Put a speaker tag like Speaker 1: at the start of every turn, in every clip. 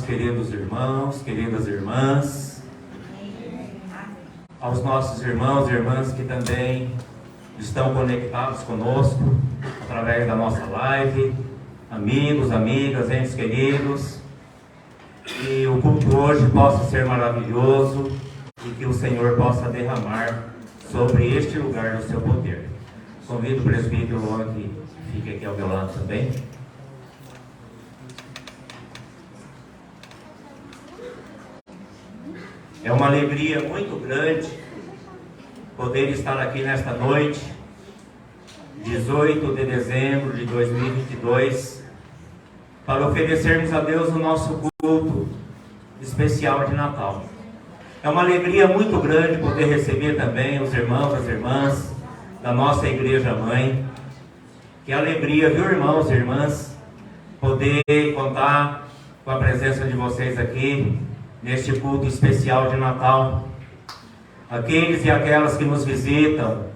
Speaker 1: queridos irmãos, queridas irmãs, aos nossos irmãos e irmãs que também estão conectados conosco através da nossa live, amigos, amigas, entes queridos, que o culto hoje possa ser maravilhoso e que o Senhor possa derramar sobre este lugar o seu poder. Convido o presbítero Luan que fique aqui ao meu lado também. É uma alegria muito grande poder estar aqui nesta noite, 18 de dezembro de 2022, para oferecermos a Deus o nosso culto especial de Natal. É uma alegria muito grande poder receber também os irmãos, as irmãs da nossa Igreja Mãe. Que alegria, viu, irmãos e irmãs, poder contar com a presença de vocês aqui neste culto especial de Natal. Aqueles e aquelas que nos visitam,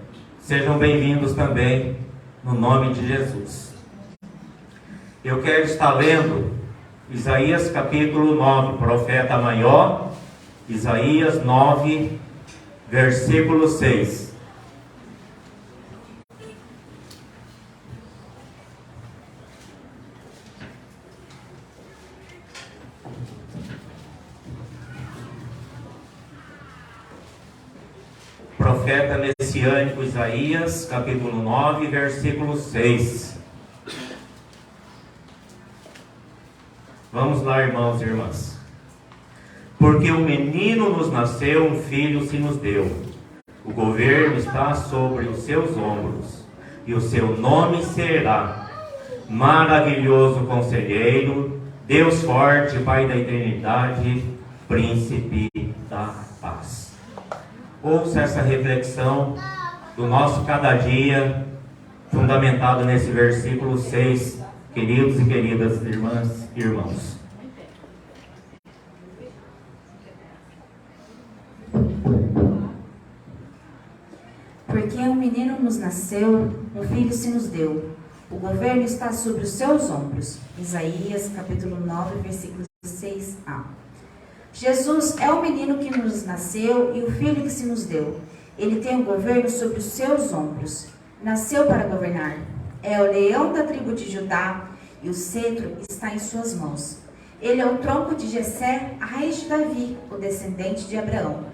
Speaker 1: sejam bem-vindos também, no nome de Jesus. Eu quero estar lendo Isaías capítulo 9, profeta maior, Isaías 9, versículo 6. Profeta messiânico Isaías, capítulo 9, versículo 6. Vamos lá, irmãos e irmãs. Porque um menino nos nasceu, um filho se nos deu. O governo está sobre os seus ombros, e o seu nome será Maravilhoso Conselheiro, Deus Forte, Pai da Eternidade, Príncipe da Paz. Ouça essa reflexão do nosso cada dia, fundamentado nesse versículo 6, queridos e queridas irmãs e irmãos.
Speaker 2: Porque um menino nos nasceu, um filho se nos deu. O governo está sobre os seus ombros. Isaías capítulo 9, versículo 6a. Jesus é o menino que nos nasceu e o filho que se nos deu. Ele tem o governo sobre os seus ombros. Nasceu para governar. É o leão da tribo de Judá e o cetro está em suas mãos. Ele é o tronco de Jessé, a raiz de Davi, o descendente de Abraão.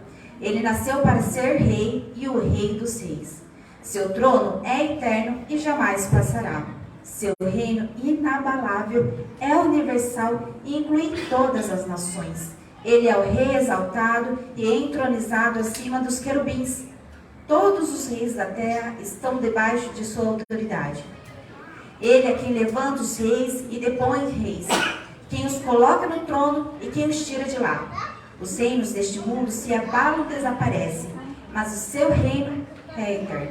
Speaker 2: Ele nasceu para ser rei e o rei dos reis. Seu trono é eterno e jamais passará. Seu reino inabalável é universal e inclui todas as nações. Ele é o rei exaltado e entronizado acima dos querubins. Todos os reis da terra estão debaixo de sua autoridade. Ele é quem levanta os reis e depõe reis, quem os coloca no trono e quem os tira de lá. Os reinos deste mundo se abalam e desaparecem, mas o seu reino é eterno.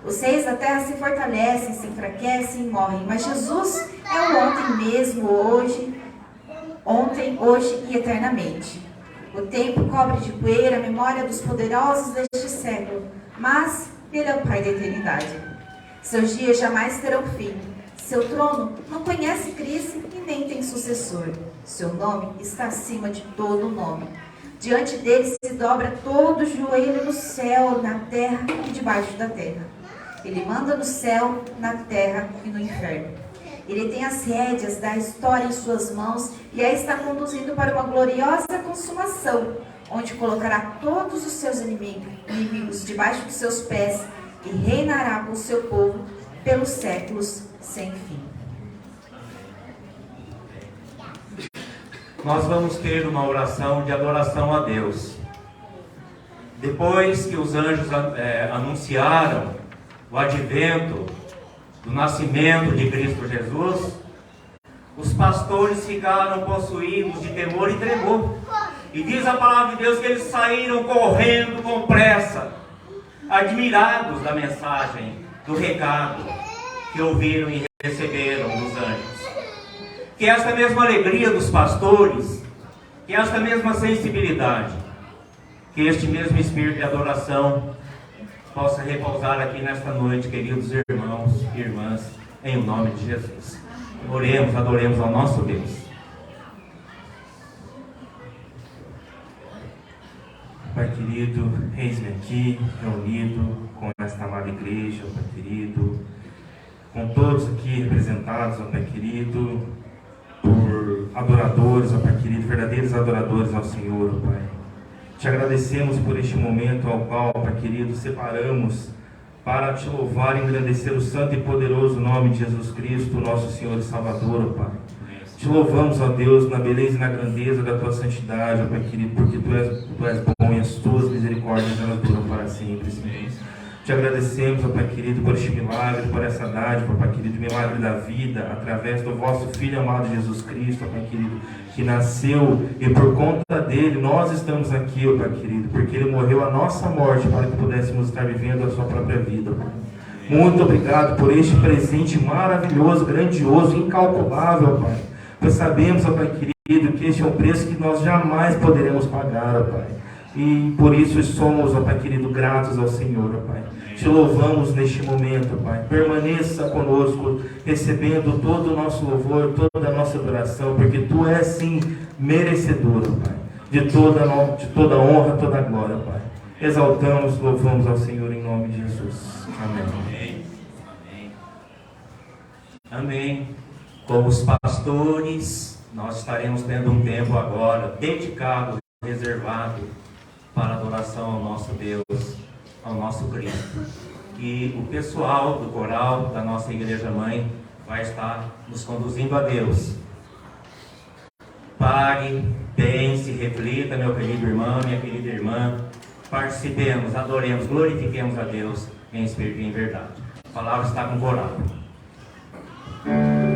Speaker 2: Os reis da terra se fortalecem, se enfraquecem e morrem, mas Jesus é o ontem mesmo, ontem, hoje e eternamente. O tempo cobre de poeira a memória dos poderosos deste século, mas Ele é o Pai da eternidade. Seus dias jamais terão fim. Seu trono não conhece crise e nem tem sucessor. Seu nome está acima de todo nome. Diante dele se dobra todo joelho no céu, na terra e debaixo da terra. Ele manda no céu, na terra e no inferno. Ele tem as rédeas da história em suas mãos e a está conduzindo para uma gloriosa consumação, onde colocará todos os seus inimigos debaixo dos seus pés e reinará com o seu povo pelos séculos sem fim.
Speaker 1: Nós vamos ter uma oração de adoração a Deus. Depois que os anjos anunciaram o advento do nascimento de Cristo Jesus, os pastores ficaram possuídos de temor e tremor. E diz a palavra de Deus que eles saíram correndo com pressa, admirados da mensagem, do recado que ouviram e receberam dos anjos. Que esta mesma alegria dos pastores, que esta mesma sensibilidade, que este mesmo espírito de adoração possa repousar aqui nesta noite, queridos irmãos e irmãs, em nome de Jesus. Oremos, adoremos ao nosso Deus.
Speaker 3: Pai querido, eis-me aqui, reunido com esta amada igreja, Pai querido, com todos aqui representados, ó Pai querido, por adoradores, ó Pai querido, verdadeiros adoradores ao Senhor, ó Pai. Te agradecemos por este momento ao qual, Pai querido, separamos para te louvar e engrandecer o santo e poderoso nome de Jesus Cristo, nosso Senhor e Salvador, ó Pai. Te louvamos, ó Deus, na beleza e na grandeza da tua santidade, ó Pai querido, porque tu és bom e as tuas misericórdias elas duram para sempre, Senhor. Te agradecemos, ó Pai querido, por este milagre, por essa dádiva, ó Pai querido, milagre da vida, através do vosso Filho amado Jesus Cristo, ó Pai querido, que nasceu e por conta dele nós estamos aqui, ó Pai querido, porque ele morreu a nossa morte para que pudéssemos estar vivendo a sua própria vida, ó Pai. Muito obrigado por este presente maravilhoso, grandioso, incalculável, ó Pai. Pois sabemos, ó Pai querido, que este é um preço que nós jamais poderemos pagar, ó Pai. E por isso somos, ó Pai querido, gratos ao Senhor, ó Pai. Te louvamos neste momento, ó Pai. Permaneça conosco, recebendo todo o nosso louvor, toda a nossa adoração, porque Tu és, sim, merecedor, ó Pai, de toda honra, toda glória, ó Pai. Exaltamos, louvamos ao Senhor em nome de Jesus. Amém.
Speaker 1: Amém. Com os pastores, nós estaremos tendo um tempo agora dedicado, reservado para adoração ao nosso Deus, ao nosso Cristo. E o pessoal do coral da nossa igreja mãe vai estar nos conduzindo a Deus. Pare, pense, reflita, meu querido irmão, minha querida irmã. Participemos, adoremos, glorifiquemos a Deus em espírito e em verdade. A palavra está com o coral.
Speaker 4: Vem em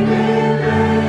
Speaker 4: beleza.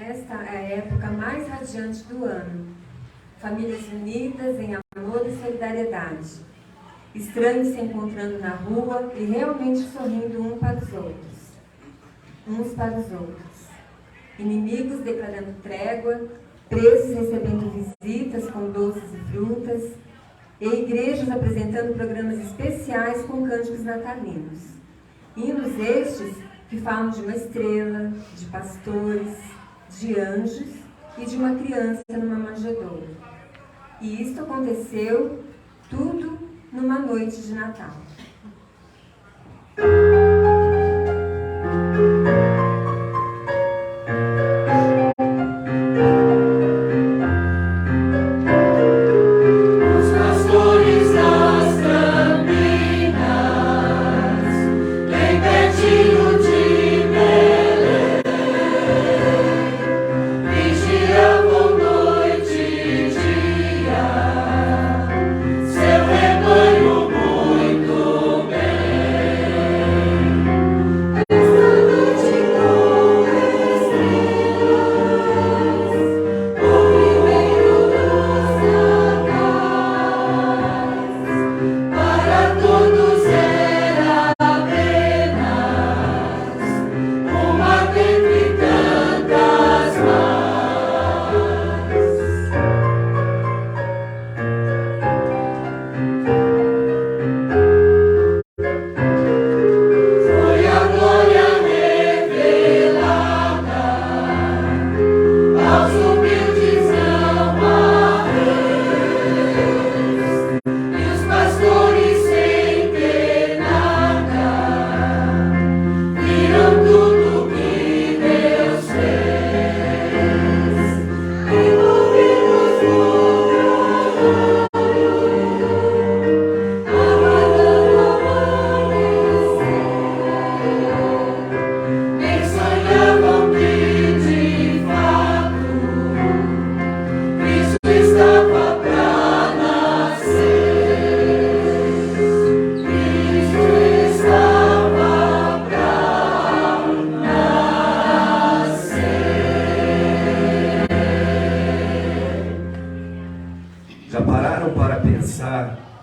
Speaker 4: Esta é a época mais radiante do ano. Famílias unidas em amor e solidariedade. Estranhos se encontrando na rua e realmente sorrindo uns para os outros. Inimigos declarando trégua, presos recebendo visitas com doces e frutas, e igrejas apresentando programas especiais com cânticos natalinos. Hinos estes que falam de uma estrela, de pastores, de anjos e de uma criança numa manjedoura. E isto aconteceu tudo numa noite de Natal.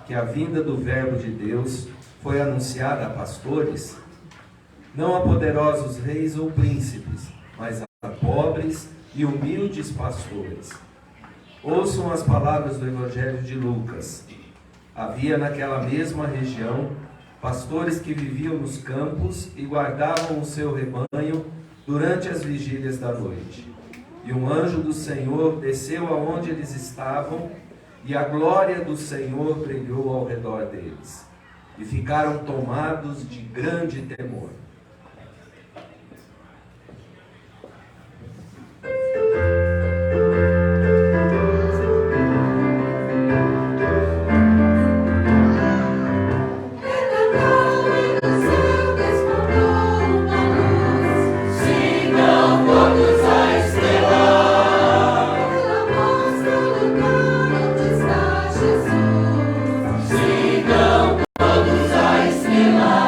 Speaker 5: Que a vinda do Verbo de Deus foi anunciada a pastores, não a poderosos reis ou príncipes, mas a pobres e humildes pastores. Ouçam as palavras do Evangelho de Lucas. Havia naquela mesma região pastores que viviam nos campos e guardavam o seu rebanho durante as vigílias da noite. E um anjo do Senhor desceu aonde eles estavam, e a glória do Senhor brilhou ao redor deles, e ficaram tomados de grande temor.
Speaker 6: Sigam todos a estrelar.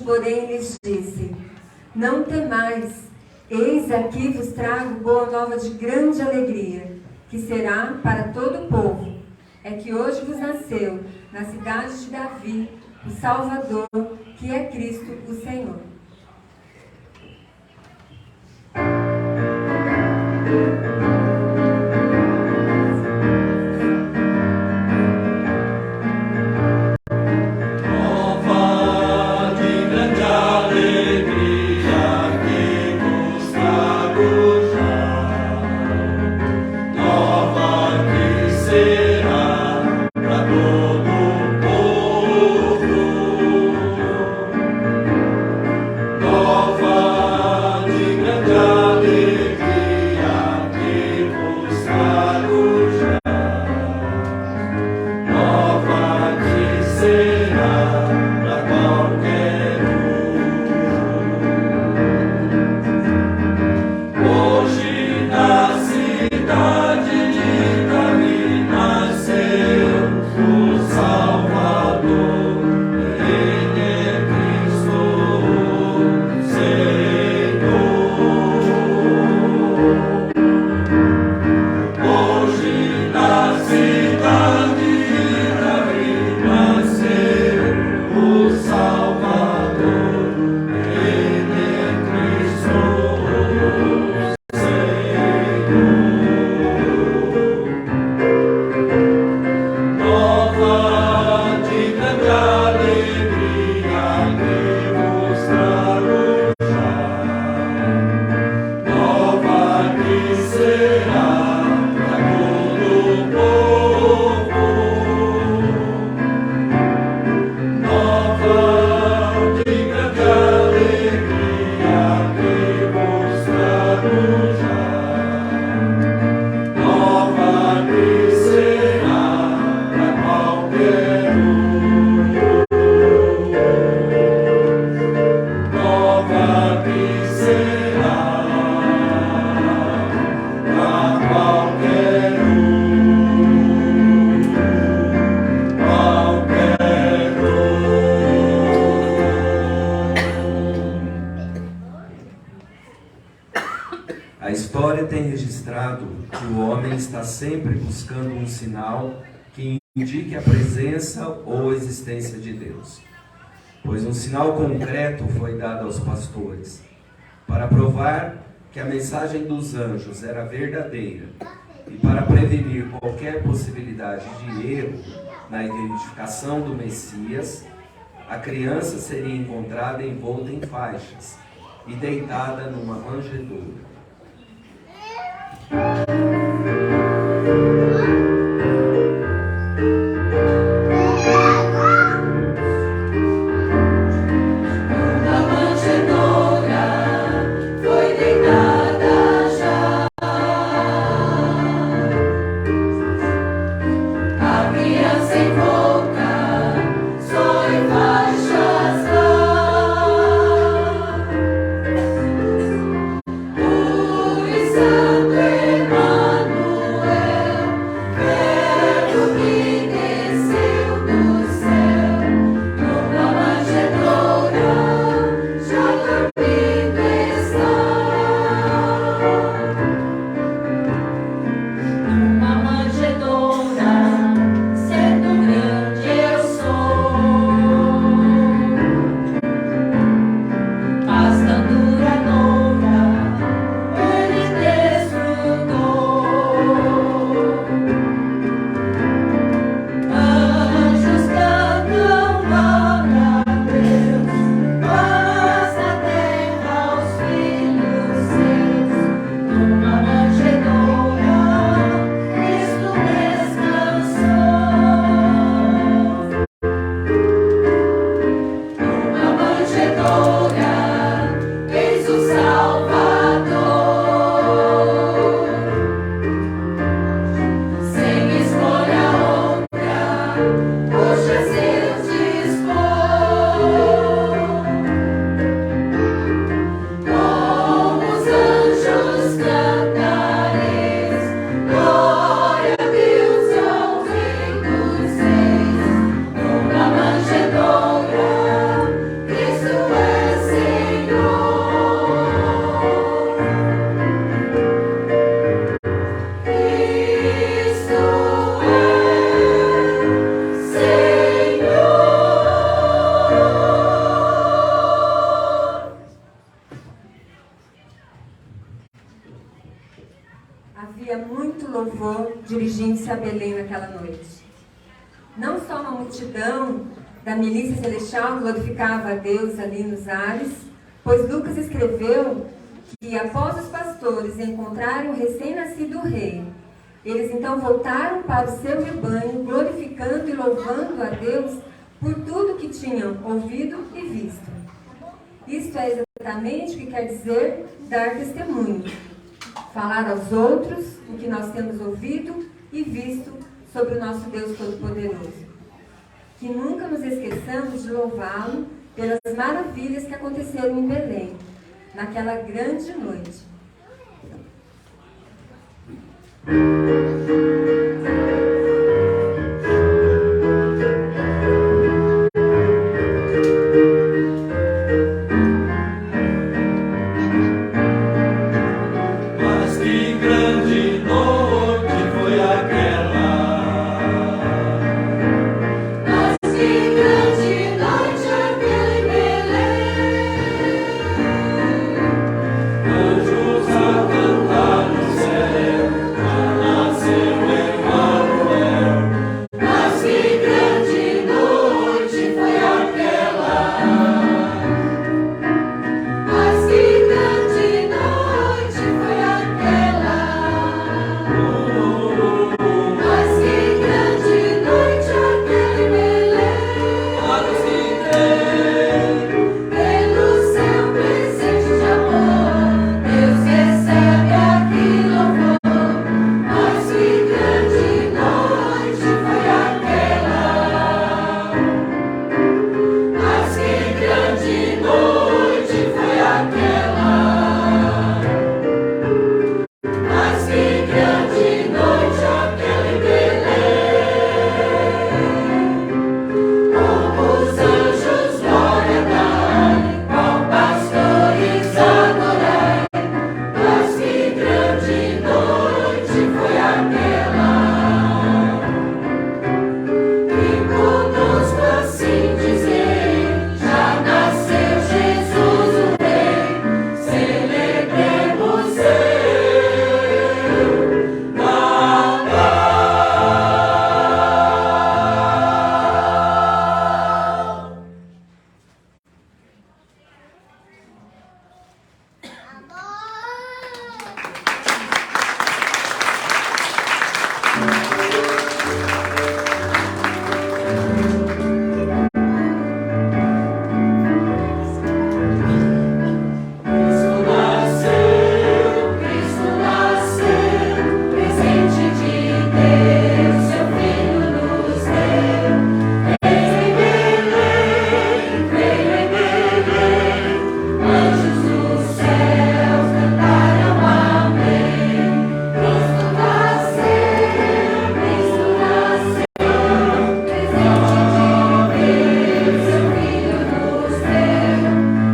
Speaker 4: porém, lhes disse: Não temais, eis aqui vos trago boa nova de grande alegria, que será para todo o povo. É que hoje vos nasceu, na cidade de Davi, o Salvador, que é Cristo o Senhor.
Speaker 5: A história tem registrado que o homem está sempre buscando um sinal que indique a presença ou existência de Deus. Pois um sinal concreto foi dado aos pastores, para provar que a mensagem dos anjos era verdadeira e para prevenir qualquer possibilidade de erro na identificação do Messias, a criança seria encontrada envolta em faixas e deitada numa manjedoura.
Speaker 6: Santo hermano.
Speaker 4: louvor dirigindo-se a Belém naquela noite. Não só uma multidão da milícia celestial glorificava a Deus ali nos ares, pois Lucas escreveu que após os pastores encontrarem o recém-nascido rei, eles então voltaram para o seu rebanho, glorificando e louvando a Deus por tudo que tinham ouvido e visto. Isto é exatamente o que quer dizer dar testemunho. Falar aos outros o que nós temos ouvido e visto sobre o nosso Deus Todo-Poderoso. Que nunca nos esqueçamos de louvá-lo pelas maravilhas que aconteceram em Belém, naquela grande noite.
Speaker 5: Mas que grande noite foi aquela.
Speaker 6: Mas que grande noite aquela em Belém.
Speaker 5: Anjos a cantar no céu, nasceu Emmanuel.
Speaker 6: Mas que grande noite foi aquela. Mas que grande noite foi aquela. Mas que grande noite aquela em Belém.
Speaker 5: Olhos que tem,
Speaker 6: Pelo seu presente de amor, Deus recebe aqui louvor. Mas que grande noite foi aquela. Mas que grande noite foi aquela. Mas que grande noite aquela em Belém. Como os anjos glória dai, ao pastores adorai. Mas que grande noite foi aquela. E conosco assim dizer, já nasceu Jesus o Rei. Celebremos ele. Cristo nasceu, presente de Deus, seu Filho nos deu. Veio em Belém, anjos dos céus cantaram amém. Cristo nasceu, presente de Deus, seu Filho nos deu.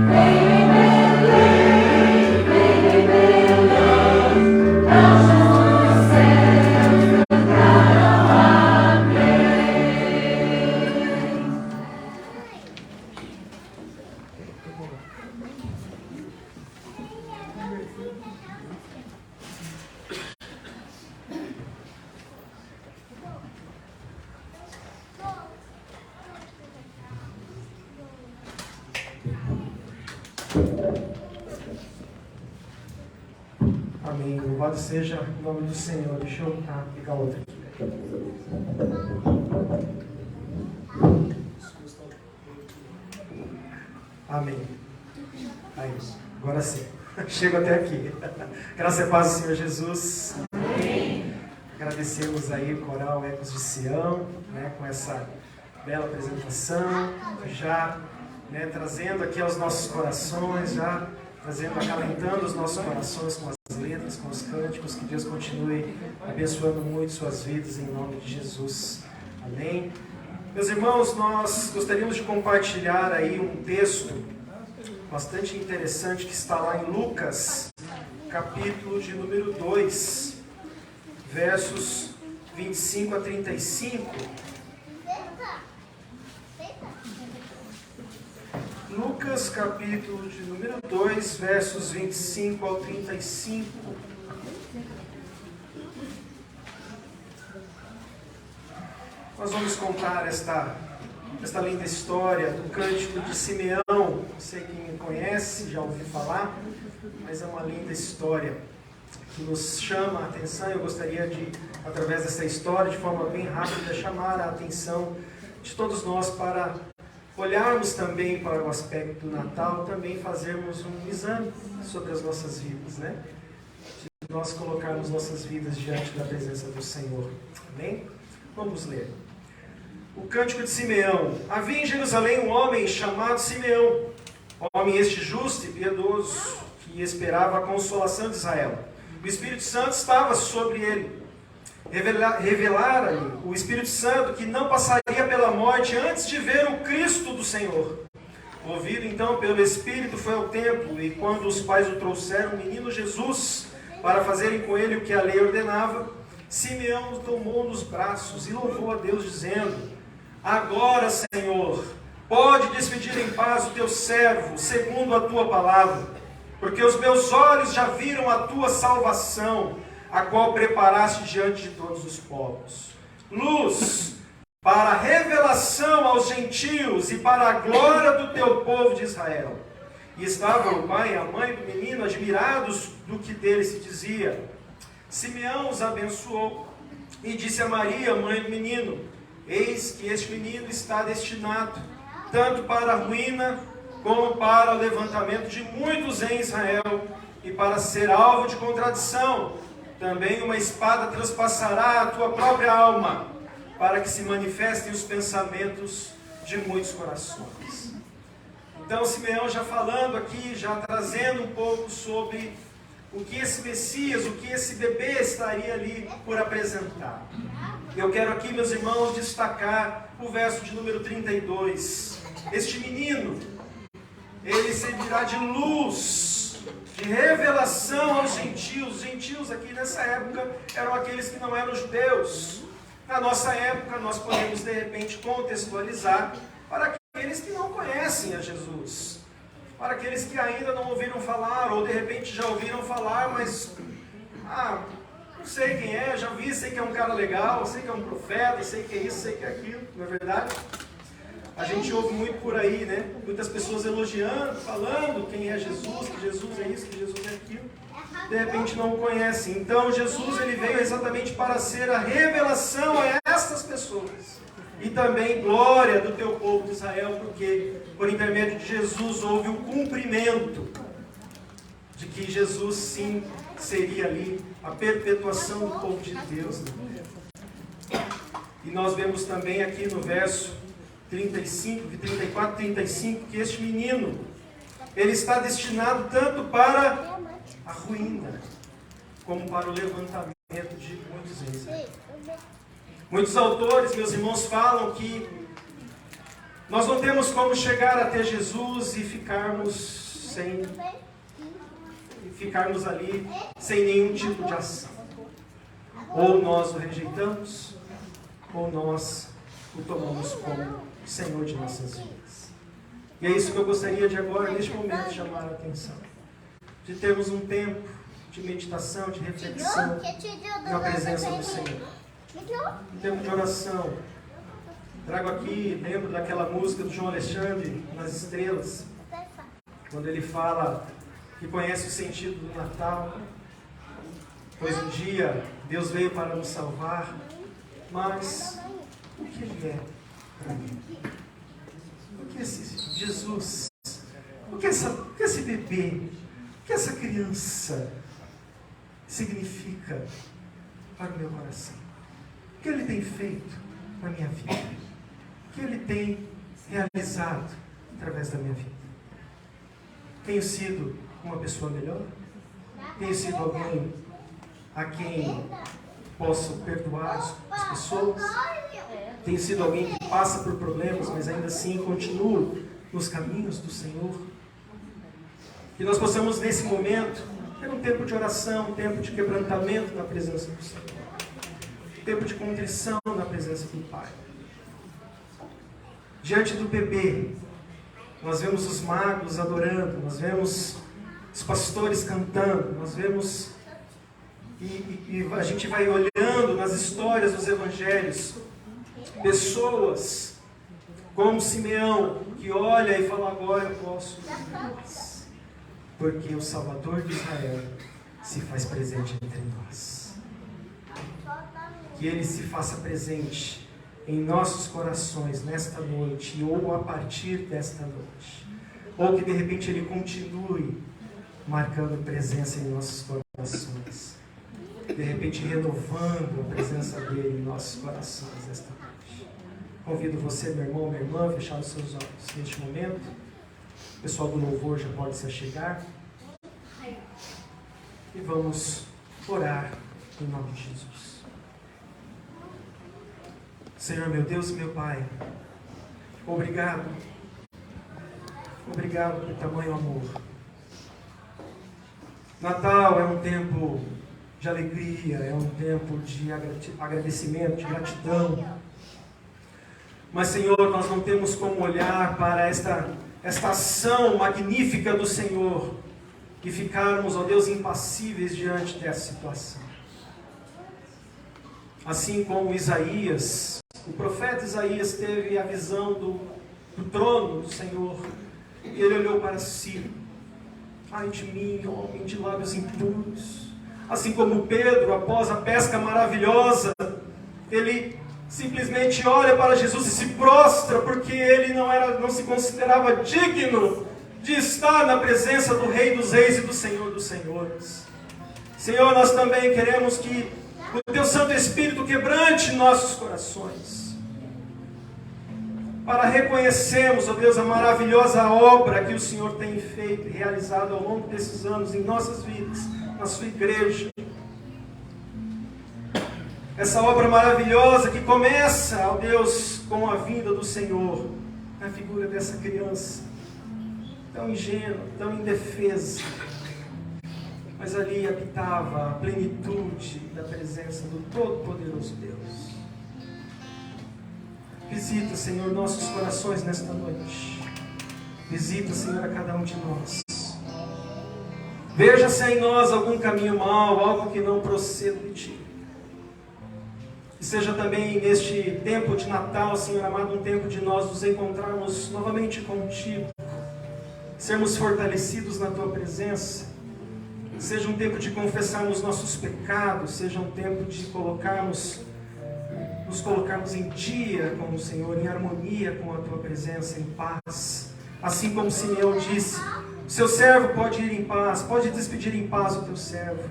Speaker 6: Veio em Belém, anjos dos céus cantaram amém.
Speaker 7: Amém. Louvado seja o nome do Senhor. Deixa eu pegar outra aqui. Amém. Aí, agora sim. Chego até aqui. Graças e paz do Senhor Jesus. Amém. Agradecemos aí o coral Ecos de Sião, né, com essa bela apresentação, já, né, trazendo aqui aos nossos corações, já trazendo, acalentando os nossos corações com as letras, com os cânticos. Que Deus continue abençoando muito suas vidas em nome de Jesus. Amém. Meus irmãos, nós gostaríamos de compartilhar aí um texto bastante interessante que está lá em Lucas, capítulo de número 2, versos 25 a 35. Lucas, capítulo de número 2, versos 25 ao 35. Nós vamos contar esta linda história do cântico de Simeão. Não sei quem conhece, já ouviu falar, mas é uma linda história que nos chama a atenção. Eu gostaria de, através dessa história, de forma bem rápida, chamar a atenção de todos nós para olharmos também para o aspecto do Natal, também fazermos um exame sobre as nossas vidas, né? De nós colocarmos nossas vidas diante da presença do Senhor. Amém? Vamos ler. O cântico de Simeão. Havia em Jerusalém um homem chamado Simeão, homem este justo e piedoso, que esperava a consolação de Israel. O Espírito Santo estava sobre ele. Revelara-lhe o Espírito Santo que não passaria pela morte antes de ver o Cristo do Senhor. Ouvido então pelo Espírito, foi ao templo, e quando os pais o trouxeram, o menino Jesus, para fazerem com ele o que a lei ordenava, Simeão o tomou nos braços e louvou a Deus, dizendo: Agora, Senhor, pode despedir em paz o teu servo, segundo a tua palavra, porque os meus olhos já viram a tua salvação, a qual preparaste diante de todos os povos. Luz para a revelação aos gentios e para a glória do teu povo de Israel. E estavam o pai e a mãe do menino admirados do que dele se dizia. Simeão os abençoou e disse a Maria, mãe do menino: Eis que este menino está destinado tanto para a ruína como para o levantamento de muitos em Israel, e para ser alvo de contradição. Também uma espada transpassará a tua própria alma, para que se manifestem os pensamentos de muitos corações. Então Simeão já falando aqui, já trazendo um pouco sobre o que esse Messias, o que esse bebê estaria ali por apresentar. Eu quero aqui, meus irmãos, destacar o verso de número 32. Este menino, ele servirá de luz, de revelação aos gentios. Os gentios aqui nessa época eram aqueles que não eram judeus. Na nossa época, nós podemos de repente contextualizar para aqueles que não conhecem a Jesus, para aqueles que ainda não ouviram falar, ou de repente já ouviram falar, mas não sei quem é, já vi, sei que é um cara legal, sei que é um profeta, sei que é isso, sei que é aquilo, não é verdade? A gente ouve muito por aí, né? Muitas pessoas elogiando, falando quem é Jesus, que Jesus é isso, que Jesus é aquilo. De repente não o conhecem. Então Jesus, ele veio exatamente para ser a revelação a estas pessoas. E também glória do teu povo de Israel, porque por intermédio de Jesus houve o cumprimento de que Jesus sim seria ali a perpetuação do povo de Deus. E nós vemos também aqui no verso 34 e 35, que este menino, ele está destinado tanto para a ruína, como para o levantamento de muitos em Israel. Muitos autores, meus irmãos, falam que nós não temos como chegar até Jesus e ficarmos ali sem nenhum tipo de ação. Ou nós o rejeitamos, ou nós o tomamos como Senhor de nossas vidas. E é isso que eu gostaria de agora, neste momento, chamar a atenção. De termos um tempo de meditação, de reflexão na presença do Senhor. Um tempo de oração. Trago aqui, lembro daquela música do João Alexandre, Nas Estrelas, quando ele fala que conhece o sentido do Natal, pois um dia Deus veio para nos salvar, mas o que Ele é para mim? O que esse Jesus? O que esse bebê? O que essa criança significa para o meu coração? O que Ele tem feito na minha vida? O que Ele tem realizado através da minha vida? Tenho sido uma pessoa melhor? Tenho sido alguém a quem posso perdoar as pessoas? Tenho sido alguém que passa por problemas, mas ainda assim continuo nos caminhos do Senhor? Que nós possamos nesse momento ter um tempo de oração, um tempo de quebrantamento na presença do Senhor, um tempo de contrição na presença do Pai. Diante do bebê, nós vemos os magos adorando, nós vemos os pastores cantando, nós vemos e a gente vai olhando nas histórias dos evangelhos Pessoas como Simeão, que olha e fala: agora eu posso ir mais, porque o Salvador de Israel se faz presente entre nós. Que Ele se faça presente em nossos corações nesta noite, ou a partir desta noite. Ou que de repente Ele continue marcando presença em nossos corações. De repente renovando a presença dEle em nossos corações esta noite. Convido você, meu irmão, minha irmã, a fechar os seus olhos neste momento. O pessoal do louvor já pode se achegar. E vamos orar em nome de Jesus. Senhor, meu Deus e meu Pai, obrigado. Obrigado por tamanho amor. Natal é um tempo de alegria, é um tempo de agradecimento, de gratidão. Mas, Senhor, nós não temos como olhar para esta ação magnífica do Senhor e ficarmos, ó Deus, impassíveis diante dessa situação. Assim como Isaías, o profeta Isaías teve a visão do trono do Senhor, e ele olhou para si: ai de mim, homem de lábios impuros. Assim como Pedro, após a pesca maravilhosa, ele simplesmente olha para Jesus e se prostra, porque ele não se considerava digno de estar na presença do Rei dos Reis e do Senhor dos Senhores. Senhor, nós também queremos que o Teu Santo Espírito quebrante nossos corações, para reconhecermos, ó Deus, a maravilhosa obra que o Senhor tem feito e realizado ao longo desses anos em nossas vidas, na Sua igreja. Essa obra maravilhosa que começa, ó Deus, com a vinda do Senhor, na figura dessa criança, tão ingênua, tão indefesa, mas ali habitava a plenitude da presença do Todo-Poderoso Deus. Visita, Senhor, nossos corações nesta noite. Visita, Senhor, a cada um de nós. Veja se há em nós algum caminho mau, algo que não proceda de Ti. Que seja também neste tempo de Natal, Senhor amado, um tempo de nós nos encontrarmos novamente contigo, sermos fortalecidos na Tua presença. Seja um tempo de confessarmos nossos pecados, seja um tempo de nos colocarmos em dia com o Senhor, em harmonia com a Tua presença, em paz. Assim como Simeão disse: seu servo pode ir em paz, pode despedir em paz o Teu servo.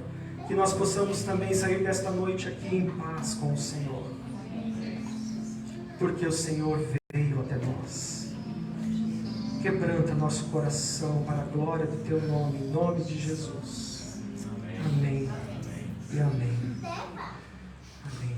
Speaker 7: Que nós possamos também sair desta noite aqui em paz com o Senhor, porque o Senhor veio até nós. Quebranta nosso coração para a glória do Teu nome, em nome de Jesus. Amém e amém. Amém.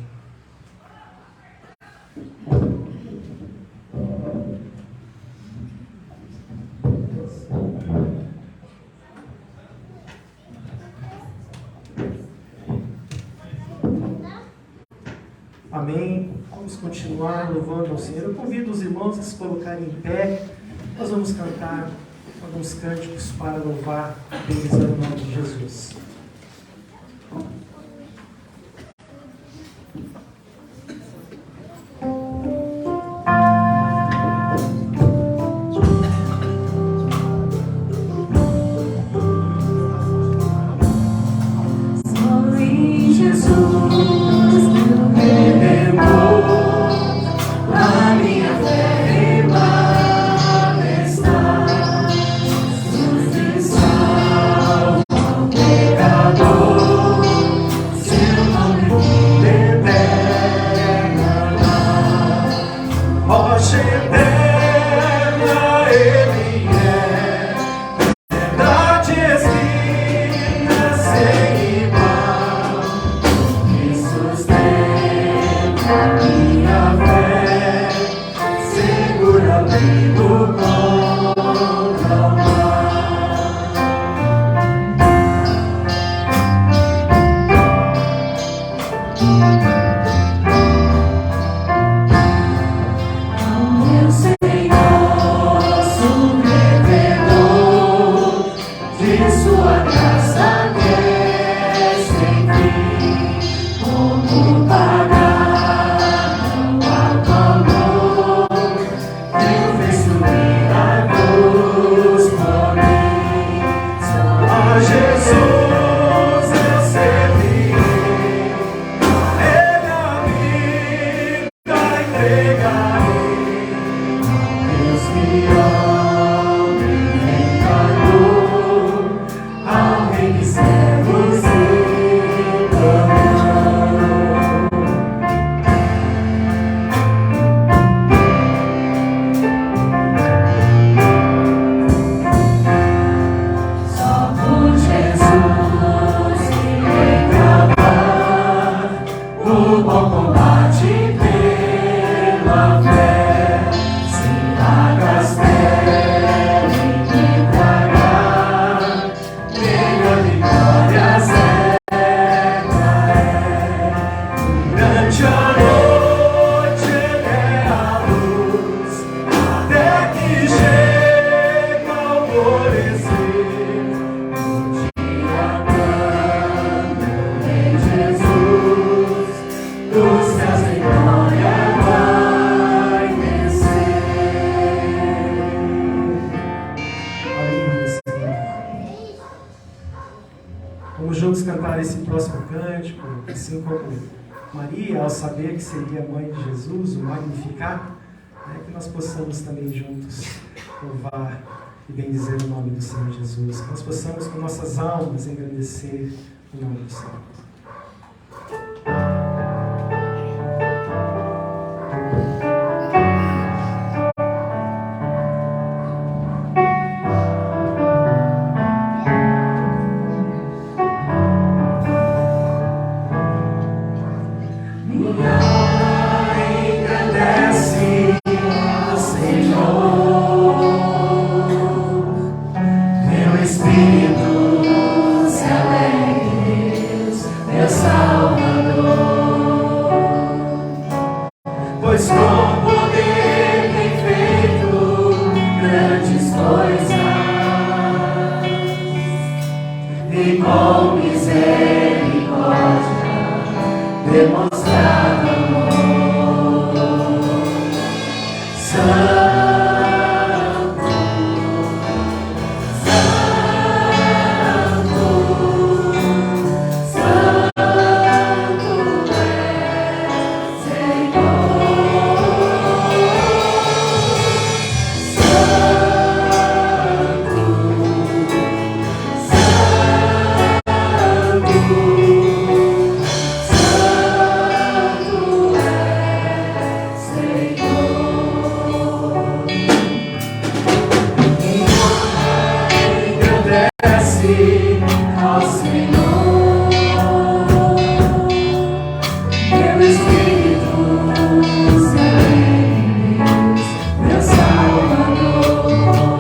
Speaker 7: Amém. Vamos continuar louvando ao Senhor. Eu convido os irmãos a se colocarem em pé. Nós vamos cantar alguns cânticos para louvar e bendizer o nome de Jesus.
Speaker 6: Só em Jesus, meu Redentor, a minha fé firmada está. Jesus me salva ao pecado.
Speaker 7: Durante a noite ele é a luz, até que chega o alvorecer. No dia quando em Jesus dos céus em glória vai descer. Aleluia, Senhor. Vamos juntos cantar esse próximo cântico, assim como Maria, ao saber que seria a mãe de Jesus, o Magnificar, que nós possamos também juntos louvar e bendizer o nome do Senhor Jesus, que nós possamos com nossas almas engrandecer o nome do Senhor. Pois com poder tem feito grandes coisas e com misericórdia demonstrado amor. Santo, ao Senhor, meu Espírito se alegra, meu Salvador,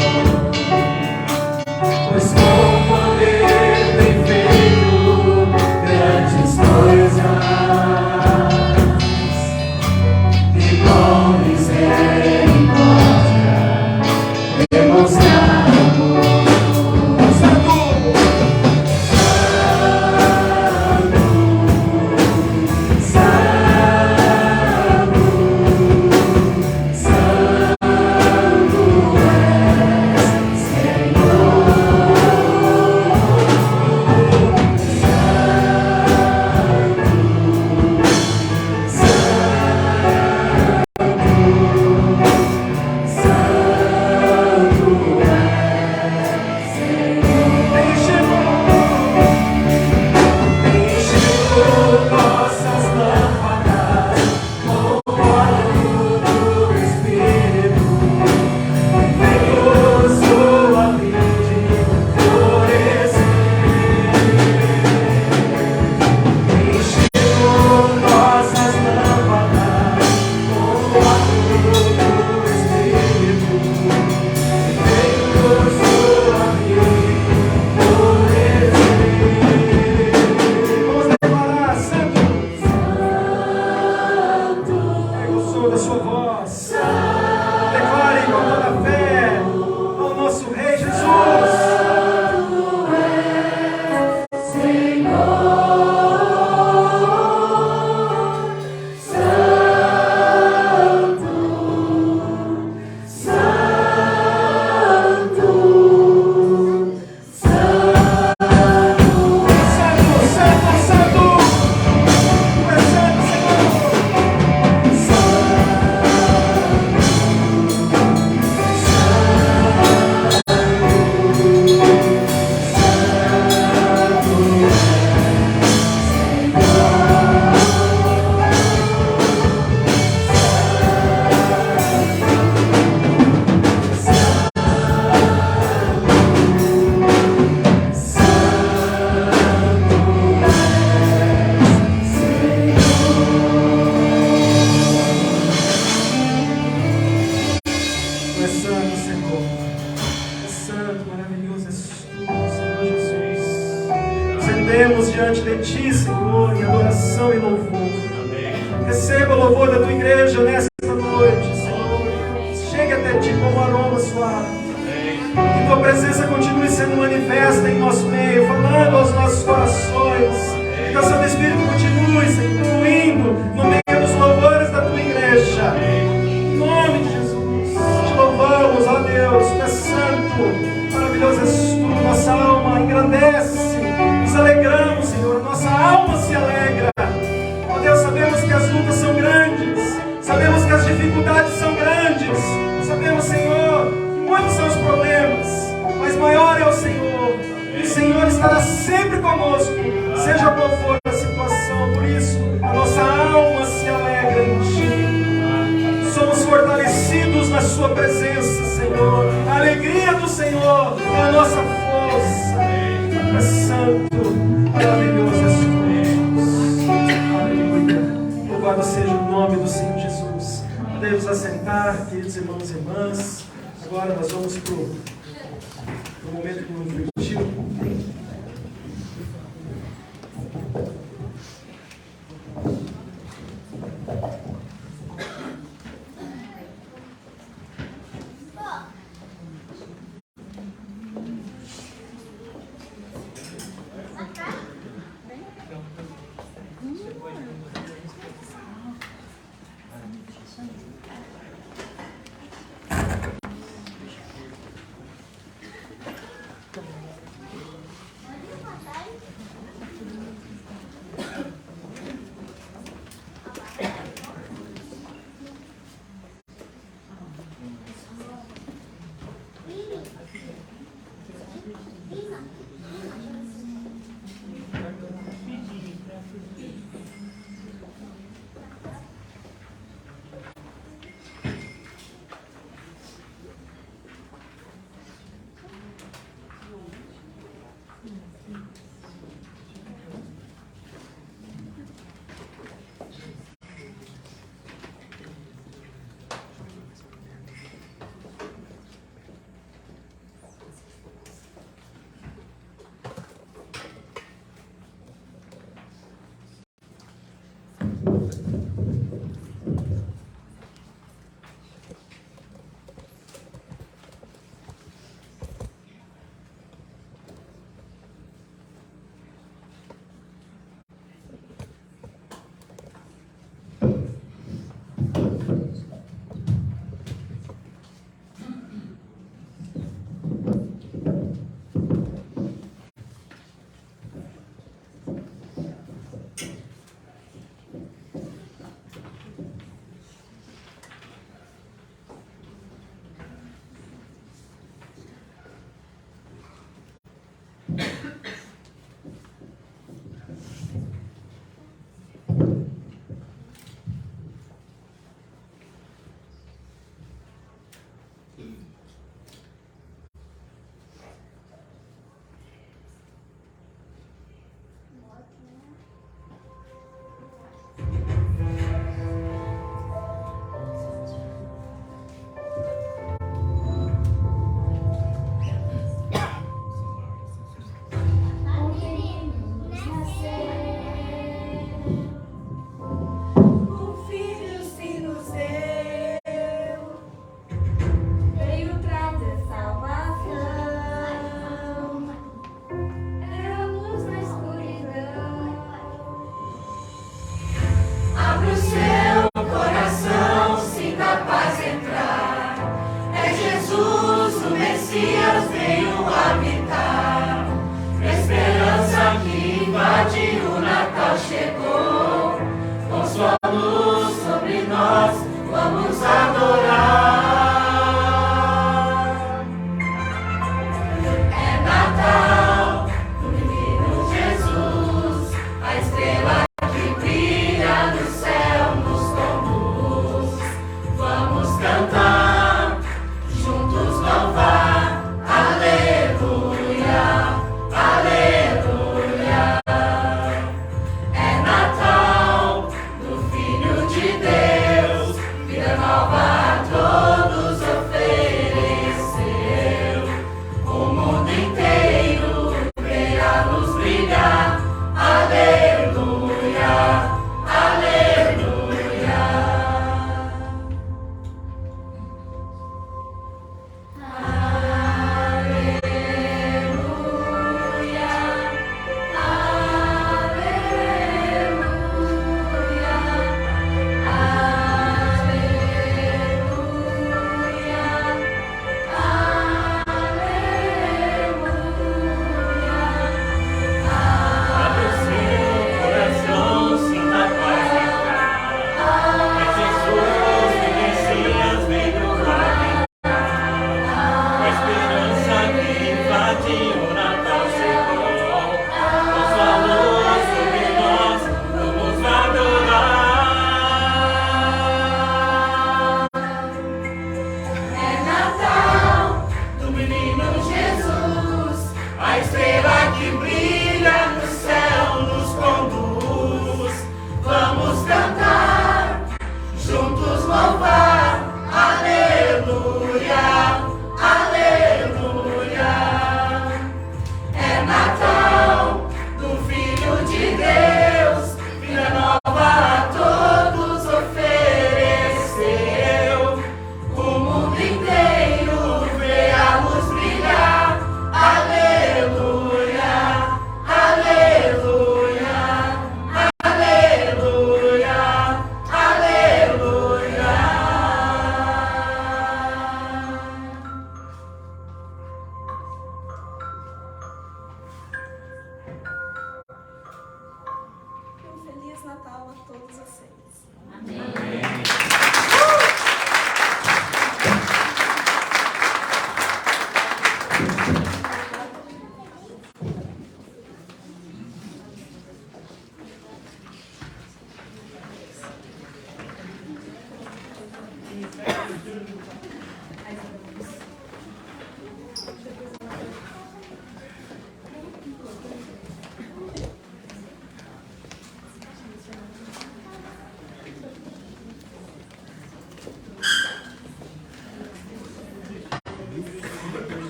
Speaker 7: pois com poder tem feito grandes coisas e com misericórdia demonstrar amor. Receba o louvor da tua igreja nesta noite, Senhor. Chegue até ti como um aroma suave. Que tua presença continue sendo manifesta em nosso meio, falando aos nossos corações. Que teu Santo Espírito continue se incluindo no meio dos louvores da tua igreja. Em nome de Jesus, te louvamos, ó Deus, tu és santo, maravilhoso és tu, nossa alma engrandece, nos alegramos, Senhor, nossa alma se alegra. Ó Deus, sabemos que as lutas são grandes, sabemos que as dificuldades são grandes, sabemos, Senhor, que muitos são os problemas, mas maior é o Senhor, e o Senhor estará sempre conosco, seja qual for a situação. Por isso, a nossa alma se alegra em ti. Somos fortalecidos na sua presença, Senhor. A alegria do Senhor é a nossa força. É santo, maravilhoso és tu. Aleluia. Louvado seja o nome do Senhor Jesus. Podemos assentar, queridos irmãos e irmãs. Agora nós vamos para o momento infantil.
Speaker 6: Nova a todos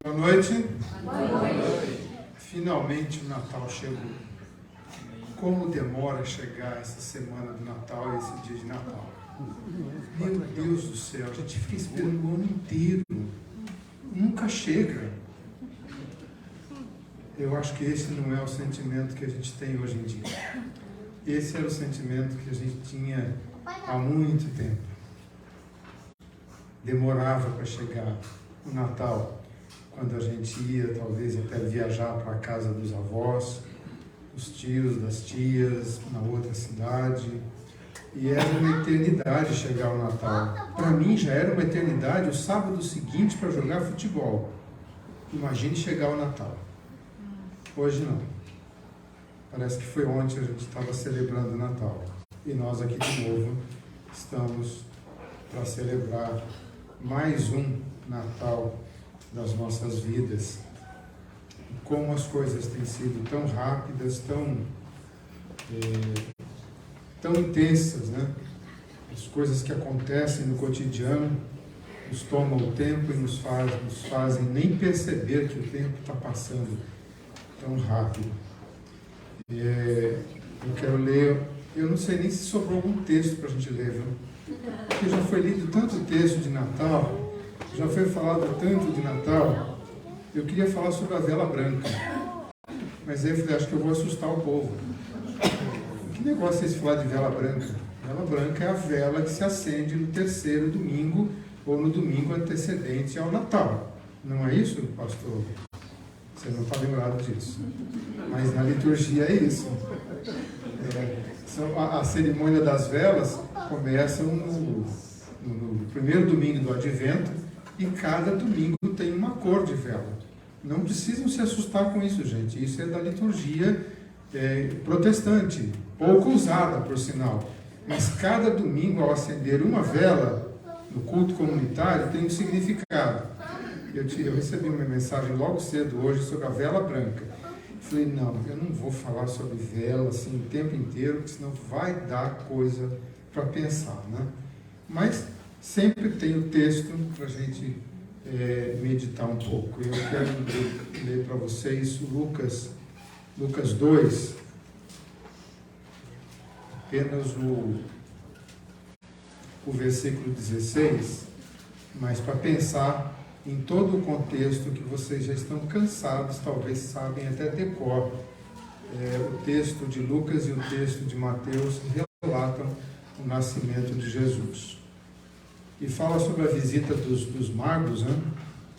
Speaker 8: Boa noite. Finalmente o Natal chegou. Como demora a chegar essa semana do Natal e esse dia de Natal? Meu Deus do céu, a gente fica esperando o ano inteiro. Nunca chega. Eu acho que esse não é o sentimento que a gente tem hoje em dia. Esse era o sentimento que a gente tinha há muito tempo. Demorava para chegar o Natal, quando a gente ia talvez até viajar para a casa dos avós, dos tios, das tias, na outra cidade. E era uma eternidade chegar o Natal. Para mim já era uma eternidade o sábado seguinte para jogar futebol. Imagine chegar o Natal. Hoje não. Parece que foi ontem a gente estava celebrando o Natal. E nós aqui de novo estamos para celebrar mais um Natal das nossas vidas. Como as coisas têm sido tão rápidas, tão intensas, né? As coisas que acontecem no cotidiano nos tomam o tempo e nos fazem nem perceber que o tempo está passando tão rápido. Eu quero ler, eu não sei nem se sobrou algum texto para a gente ler, viu? Porque já foi lido tanto texto de Natal, já foi falado tanto de Natal. Eu queria falar sobre a vela branca, mas aí eu falei, acho que eu vou assustar o povo. Que negócio é esse falar de vela branca? Vela branca é a vela que se acende no terceiro domingo ou no domingo antecedente ao Natal. Não é isso, pastor? Você não está lembrado disso. Mas na liturgia é isso. A cerimônia das velas começa no primeiro domingo do Advento e cada domingo tem uma cor de vela. Não precisam se assustar com isso, gente. Isso é da liturgia protestante, pouco usada, por sinal. Mas cada domingo, ao acender uma vela no culto comunitário, tem um significado. Eu recebi uma mensagem logo cedo hoje sobre a vela branca. Falei, não, eu não vou falar sobre vela assim o tempo inteiro, porque senão vai dar coisa para pensar, né? Mas sempre tem o texto para a gente meditar um pouco. Eu quero ler para vocês Lucas 2, apenas o versículo 16, mas para pensar em todo o contexto que vocês já estão cansados, talvez sabem até decor. O texto de Lucas e o texto de Mateus relatam o nascimento de Jesus. E fala sobre a visita dos magos, né?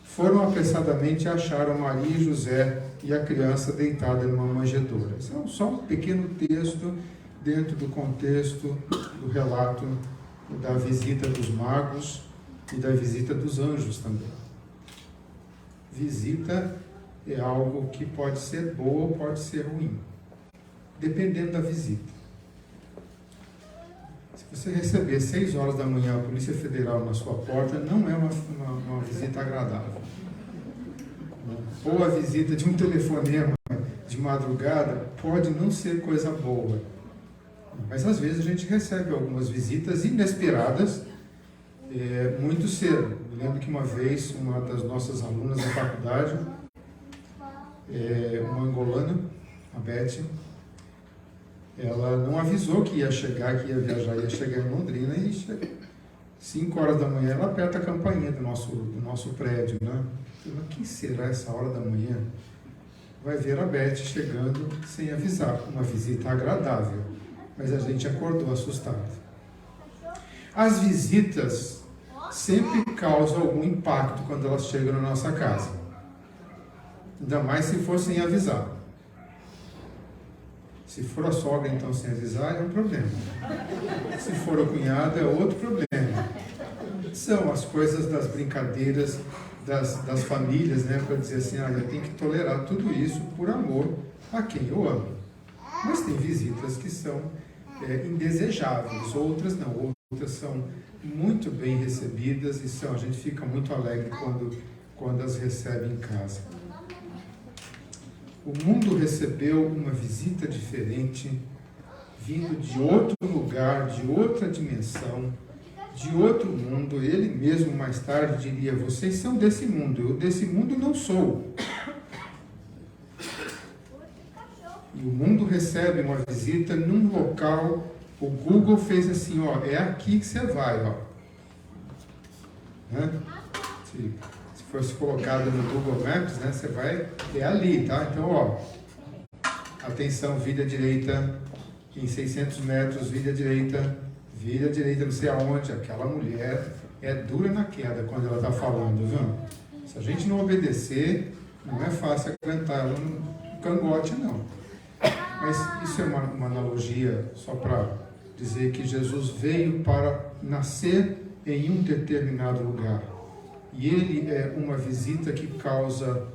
Speaker 8: Foram apressadamente e acharam Maria e José e a criança deitada numa manjedoura. Isso é só um pequeno texto dentro do contexto do relato da visita dos magos e da visita dos anjos também. Visita é algo que pode ser boa ou pode ser ruim, dependendo da visita. Se você receber 6 horas da manhã a Polícia Federal na sua porta, não é uma visita agradável. Ou a visita de um telefonema de madrugada pode não ser coisa boa. Mas às vezes a gente recebe algumas visitas inesperadas muito cedo. Eu lembro que uma vez uma das nossas alunas da faculdade uma angolana, a Beth, ela não avisou que ia chegar, que ia viajar, ia chegar em Londrina e 5 horas da manhã ela aperta a campainha do nosso prédio, né? Mas quem será essa hora da manhã? Vai ver a Beth chegando sem avisar, uma visita agradável, mas a gente acordou assustado. As visitas sempre causam algum impacto quando elas chegam na nossa casa, ainda mais se for sem avisar. Se for a sogra, então, sem avisar, é um problema. Se for o cunhado, é outro problema. São as coisas das brincadeiras das famílias, né? Para dizer assim, eu tenho que tolerar tudo isso por amor a quem eu amo. Mas tem visitas que são indesejáveis, outras não. Outras são muito bem recebidas e a gente fica muito alegre quando as recebe em casa. O mundo recebeu uma visita diferente, vindo de outro lugar, de outra dimensão, de outro mundo. Ele mesmo mais tarde diria, vocês são desse mundo, eu desse mundo não sou. E o mundo recebe uma visita num local, o Google fez assim, é aqui que você vai, Né? Se fosse colocado no Google Maps, né, você vai, é ali, tá? Então, atenção, vira direita, em 600 metros, vira direita, não sei aonde, aquela mulher é dura na queda quando ela está falando, viu? Se a gente não obedecer, não é fácil aguentar ela no cangote, não. Mas isso é uma analogia só para dizer que Jesus veio para nascer em um determinado lugar. E ele é uma visita que causa,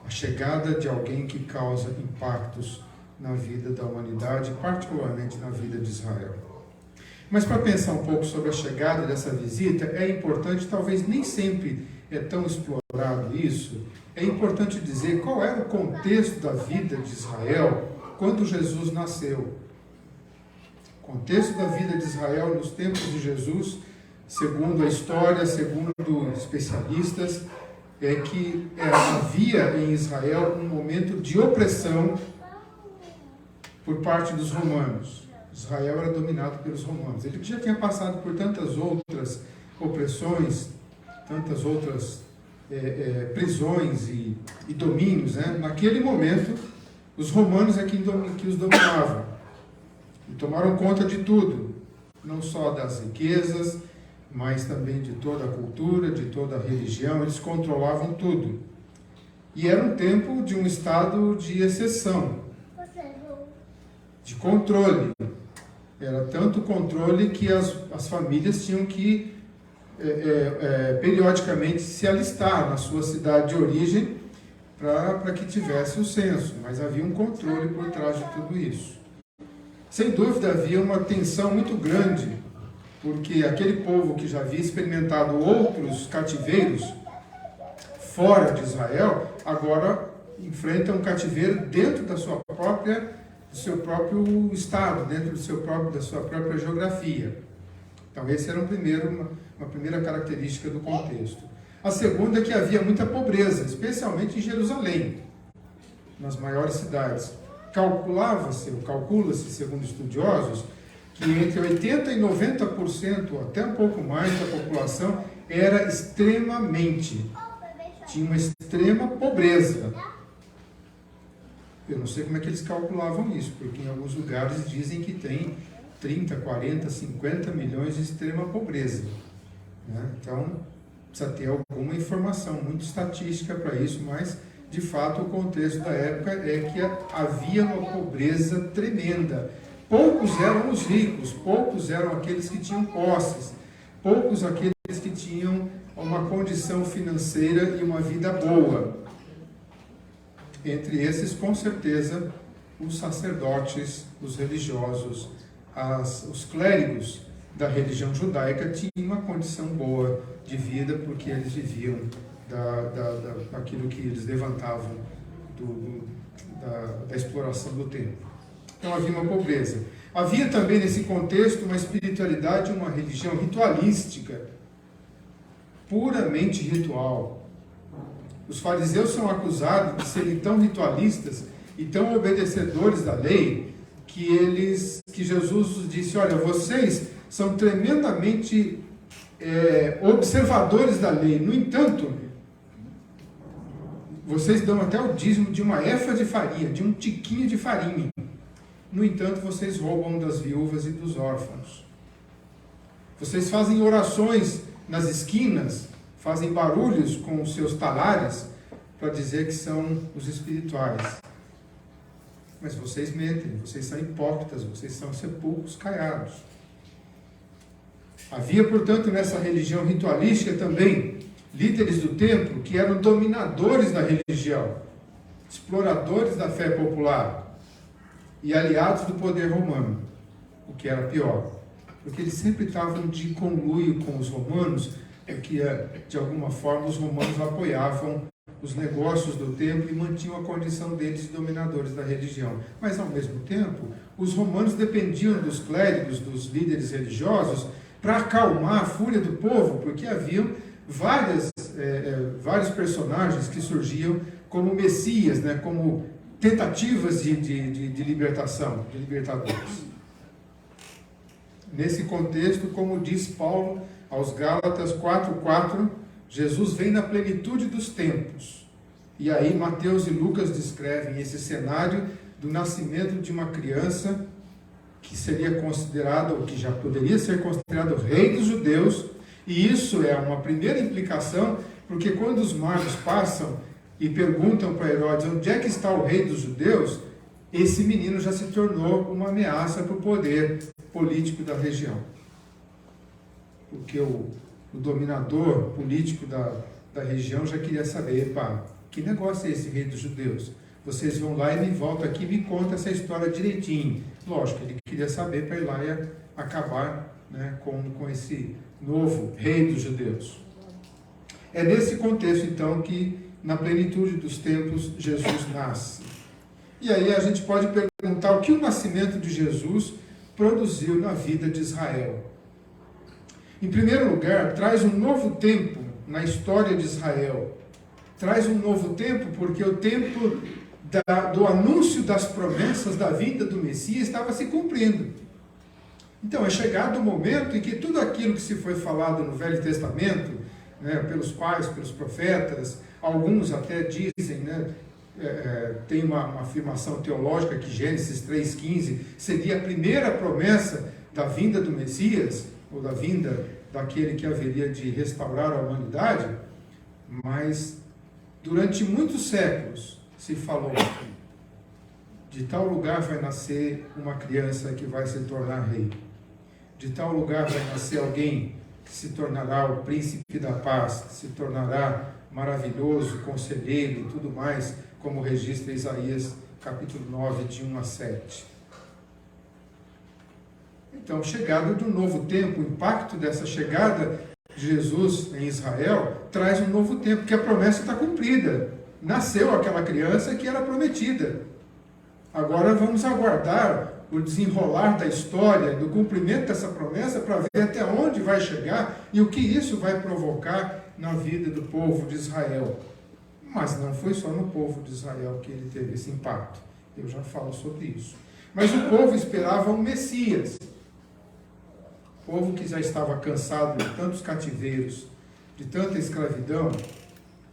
Speaker 8: a chegada de alguém que causa impactos na vida da humanidade, particularmente na vida de Israel. Mas para pensar um pouco sobre a chegada dessa visita, é importante, talvez nem sempre é tão explorado isso, é importante dizer qual era o contexto da vida de Israel quando Jesus nasceu. O contexto da vida de Israel nos tempos de Jesus, segundo a história, segundo especialistas, é que havia em Israel um momento de opressão por parte dos romanos. Israel era dominado pelos romanos. Ele já tinha passado por tantas outras opressões, tantas outras prisões e domínios, né? Naquele momento, os romanos é que os dominavam. E tomaram conta de tudo, não só das riquezas, mas também de toda a cultura, de toda a religião. Eles controlavam tudo. E era um tempo de um estado de exceção, de controle. Era tanto controle que as famílias tinham que periodicamente se alistar na sua cidade de origem para que tivesse o censo, mas havia um controle por trás de tudo isso. Sem dúvida havia uma tensão muito grande, porque aquele povo que já havia experimentado outros cativeiros fora de Israel, agora enfrenta um cativeiro dentro do seu próprio estado, dentro da sua própria geografia. Então, esse era uma primeira característica do contexto. A segunda é que havia muita pobreza, especialmente em Jerusalém, nas maiores cidades. Calcula-se, segundo estudiosos, que entre 80% e 90%, até um pouco mais da população, tinha uma extrema pobreza. Eu não sei como é que eles calculavam isso, porque em alguns lugares dizem que tem 30, 40, 50 milhões de extrema pobreza. Né? Então, precisa ter alguma informação, muita estatística para isso, mas, de fato, o contexto da época é que havia uma pobreza tremenda. Poucos eram os ricos, poucos eram aqueles que tinham posses, poucos aqueles que tinham uma condição financeira e uma vida boa. Entre esses, com certeza, os sacerdotes, os religiosos, os clérigos da religião judaica tinham uma condição boa de vida, porque eles viviam daquilo que eles levantavam da exploração do templo. Então havia uma pobreza. Havia também nesse contexto uma espiritualidade, uma religião ritualística, puramente ritual. Os fariseus são acusados de serem tão ritualistas e tão obedecedores da lei que Jesus disse: olha, vocês são tremendamente observadores da lei. No entanto, vocês dão até o dízimo de uma efa de farinha, de um tiquinho de farinha. No entanto, vocês roubam das viúvas e dos órfãos. Vocês fazem orações nas esquinas, fazem barulhos com os seus talares para dizer que são os espirituais. Mas vocês mentem, vocês são hipócritas, vocês são sepulcros caiados. Havia, portanto, nessa religião ritualística também líderes do templo que eram dominadores da religião, exploradores da fé popular e aliados do poder romano, o que era pior, porque eles sempre estavam de conluio com os romanos, porque de alguma forma os romanos apoiavam os negócios do templo e mantinham a condição deles de dominadores da religião. Mas, ao mesmo tempo, os romanos dependiam dos clérigos, dos líderes religiosos, para acalmar a fúria do povo, porque haviam vários personagens que surgiam como messias, né, como tentativas de libertação, de libertadores. Nesse contexto, como diz Paulo aos Gálatas 4:4, Jesus vem na plenitude dos tempos. E aí Mateus e Lucas descrevem esse cenário do nascimento de uma criança que seria considerado, ou que já poderia ser considerado rei dos judeus. E isso é uma primeira implicação, porque quando os magos passam e perguntam para Herodes onde é que está o rei dos judeus, esse menino já se tornou uma ameaça para o poder político da região. Porque o dominador político da região já queria saber: pá, que negócio é esse rei dos judeus? Vocês vão lá e me voltam aqui e me contam essa história direitinho. Lógico, ele queria saber para ir lá e acabar, né, com esse novo rei dos judeus. É nesse contexto, então, que na plenitude dos tempos Jesus nasce. E aí a gente pode perguntar o que o nascimento de Jesus produziu na vida de Israel. Em primeiro lugar, traz um novo tempo na história de Israel. Traz um novo tempo porque o tempo do anúncio das promessas da vinda do Messias estava se cumprindo. Então é chegado o momento em que tudo aquilo que se foi falado no Velho Testamento, né, pelos pais, pelos profetas, alguns até dizem, né, tem uma afirmação teológica que Gênesis 3,15 seria a primeira promessa da vinda do Messias, ou da vinda daquele que haveria de restaurar a humanidade, mas durante muitos séculos se falou: de tal lugar vai nascer uma criança que vai se tornar rei, de tal lugar vai nascer alguém que se tornará o príncipe da paz, que se tornará maravilhoso, conselheiro e tudo mais, como registra Isaías capítulo 9, de 1 a 7. Então, chegada do novo tempo, o impacto dessa chegada de Jesus em Israel traz um novo tempo, porque a promessa está cumprida. Nasceu aquela criança que era prometida. Agora vamos aguardar o desenrolar da história, do cumprimento dessa promessa, para ver até onde vai chegar e o que isso vai provocar na vida do povo de Israel. Mas não foi só no povo de Israel que ele teve esse impacto. Eu já falo sobre isso. Mas o povo esperava um Messias. O povo que já estava cansado de tantos cativeiros, de tanta escravidão,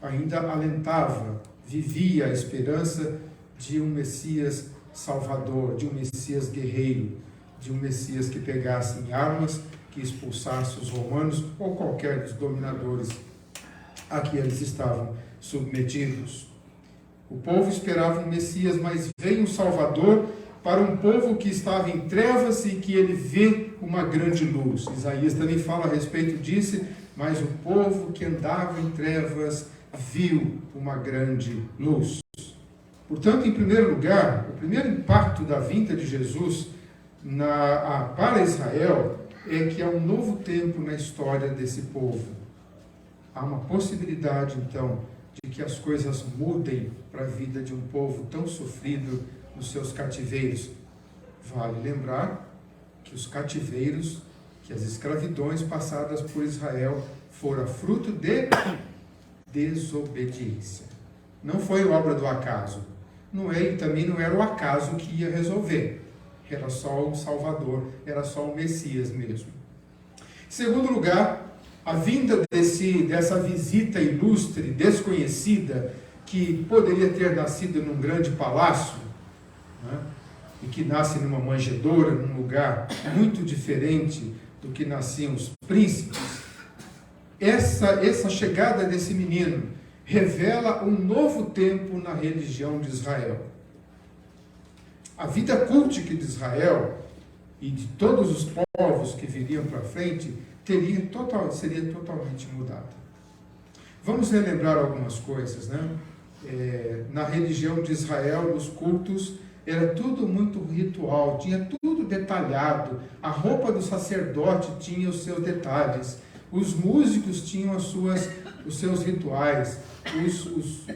Speaker 8: ainda alentava, vivia a esperança de um Messias salvador, de um Messias guerreiro, de um Messias que pegasse em armas, que expulsasse os romanos ou qualquer dos dominadores a que eles estavam submetidos. O povo esperava um Messias, mas veio um Salvador para um povo que estava em trevas e que ele vê uma grande luz. Isaías também fala a respeito disso, mas o povo que andava em trevas viu uma grande luz. Portanto, em primeiro lugar, o primeiro impacto da vinda de Jesus para Israel é que há um novo tempo na história desse povo. Há uma possibilidade, então, de que as coisas mudem para a vida de um povo tão sofrido nos seus cativeiros. Vale lembrar que os cativeiros, que as escravidões passadas por Israel foram fruto de desobediência. Não foi obra do acaso. E também não era o acaso que ia resolver. Era só o Salvador, era só o Messias mesmo. Em segundo lugar, a vinda dessa visita ilustre, desconhecida, que poderia ter nascido num grande palácio, né? E que nasce numa manjedoura, num lugar muito diferente do que nasciam os príncipes. Essa chegada desse menino revela um novo tempo na religião de Israel. A vida cultica de Israel e de todos os povos que viriam para frente seria totalmente mudada. Vamos relembrar algumas coisas, né? Na religião de Israel, nos cultos, era tudo muito ritual, tinha tudo detalhado. A roupa do sacerdote tinha os seus detalhes. Os músicos tinham os seus rituais.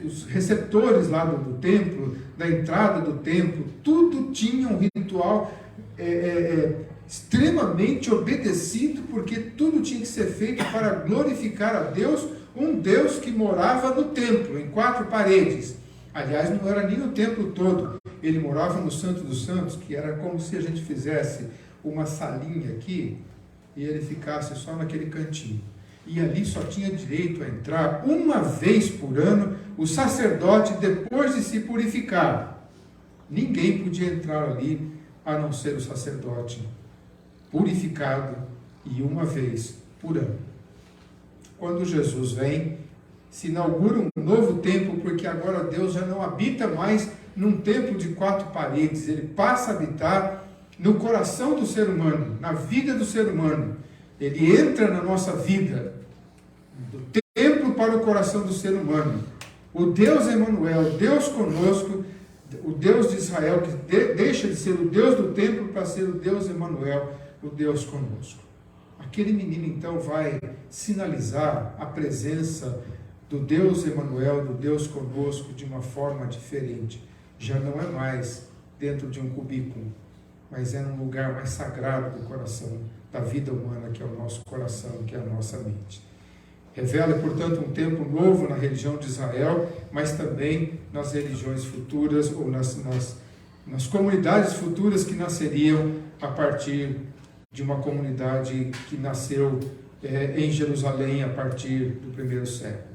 Speaker 8: Os receptores lá do templo, da entrada do templo, tudo tinha um ritual extremamente obedecido, porque tudo tinha que ser feito para glorificar a Deus, um Deus que morava no templo, em 4 paredes. Aliás, não era nem o templo todo, ele morava no Santo dos Santos, que era como se a gente fizesse uma salinha aqui, e ele ficasse só naquele cantinho. E ali só tinha direito a entrar uma vez por ano o sacerdote, depois de se purificar. Ninguém podia entrar ali, a não ser o sacerdote purificado, e uma vez por ano. Quando Jesus vem, se inaugura um novo templo, porque agora Deus já não habita mais num templo de 4 paredes, ele passa a habitar no coração do ser humano, na vida do ser humano. Ele entra na nossa vida, do templo para o coração do ser humano. O Deus Emanuel, Deus conosco, o Deus de Israel, que deixa de ser o Deus do templo para ser o Deus Emanuel, o Deus conosco. Aquele menino então vai sinalizar a presença do Deus Emanuel, do Deus conosco, de uma forma diferente. Já não é mais dentro de um cubículo, mas é num lugar mais sagrado do coração, da vida humana, que é o nosso coração, que é a nossa mente. Revela, portanto, um tempo novo na religião de Israel, mas também nas religiões futuras, ou nas comunidades futuras que nasceriam a partir de uma comunidade que nasceu em Jerusalém a partir do 1º século.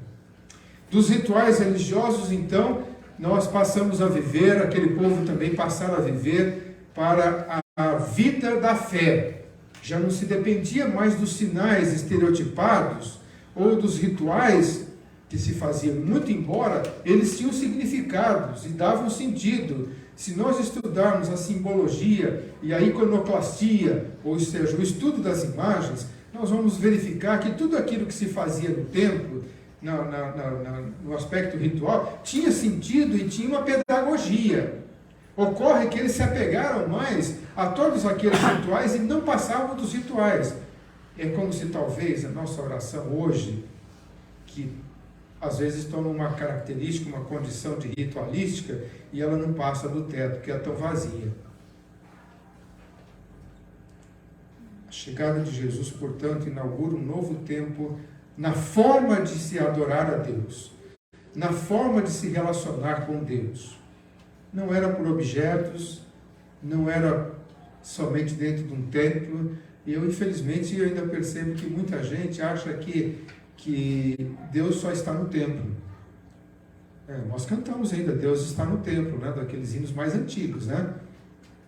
Speaker 8: Dos rituais religiosos, então, nós passamos a viver, aquele povo também passaram a viver para a vida da fé. Já não se dependia mais dos sinais estereotipados ou dos rituais que se faziam, muito embora eles tinham significados e davam sentido. Se nós estudarmos a simbologia e a iconoclastia, ou seja, o estudo das imagens, nós vamos verificar que tudo aquilo que se fazia no templo, no aspecto ritual, tinha sentido e tinha uma pedagogia. Ocorre que eles se apegaram mais a todos aqueles rituais e não passavam dos rituais. É como se talvez a nossa oração hoje, que às vezes toma uma característica, uma condição de ritualística, e ela não passa do teto, porque é tão vazia. A chegada de Jesus, portanto, inaugura um novo tempo na forma de se adorar a Deus, na forma de se relacionar com Deus. Não era por objetos, não era somente dentro de um templo. E eu, infelizmente, ainda percebo que muita gente acha que Deus só está no templo. Nós cantamos ainda, Deus está no templo, né? Daqueles hinos mais antigos, né?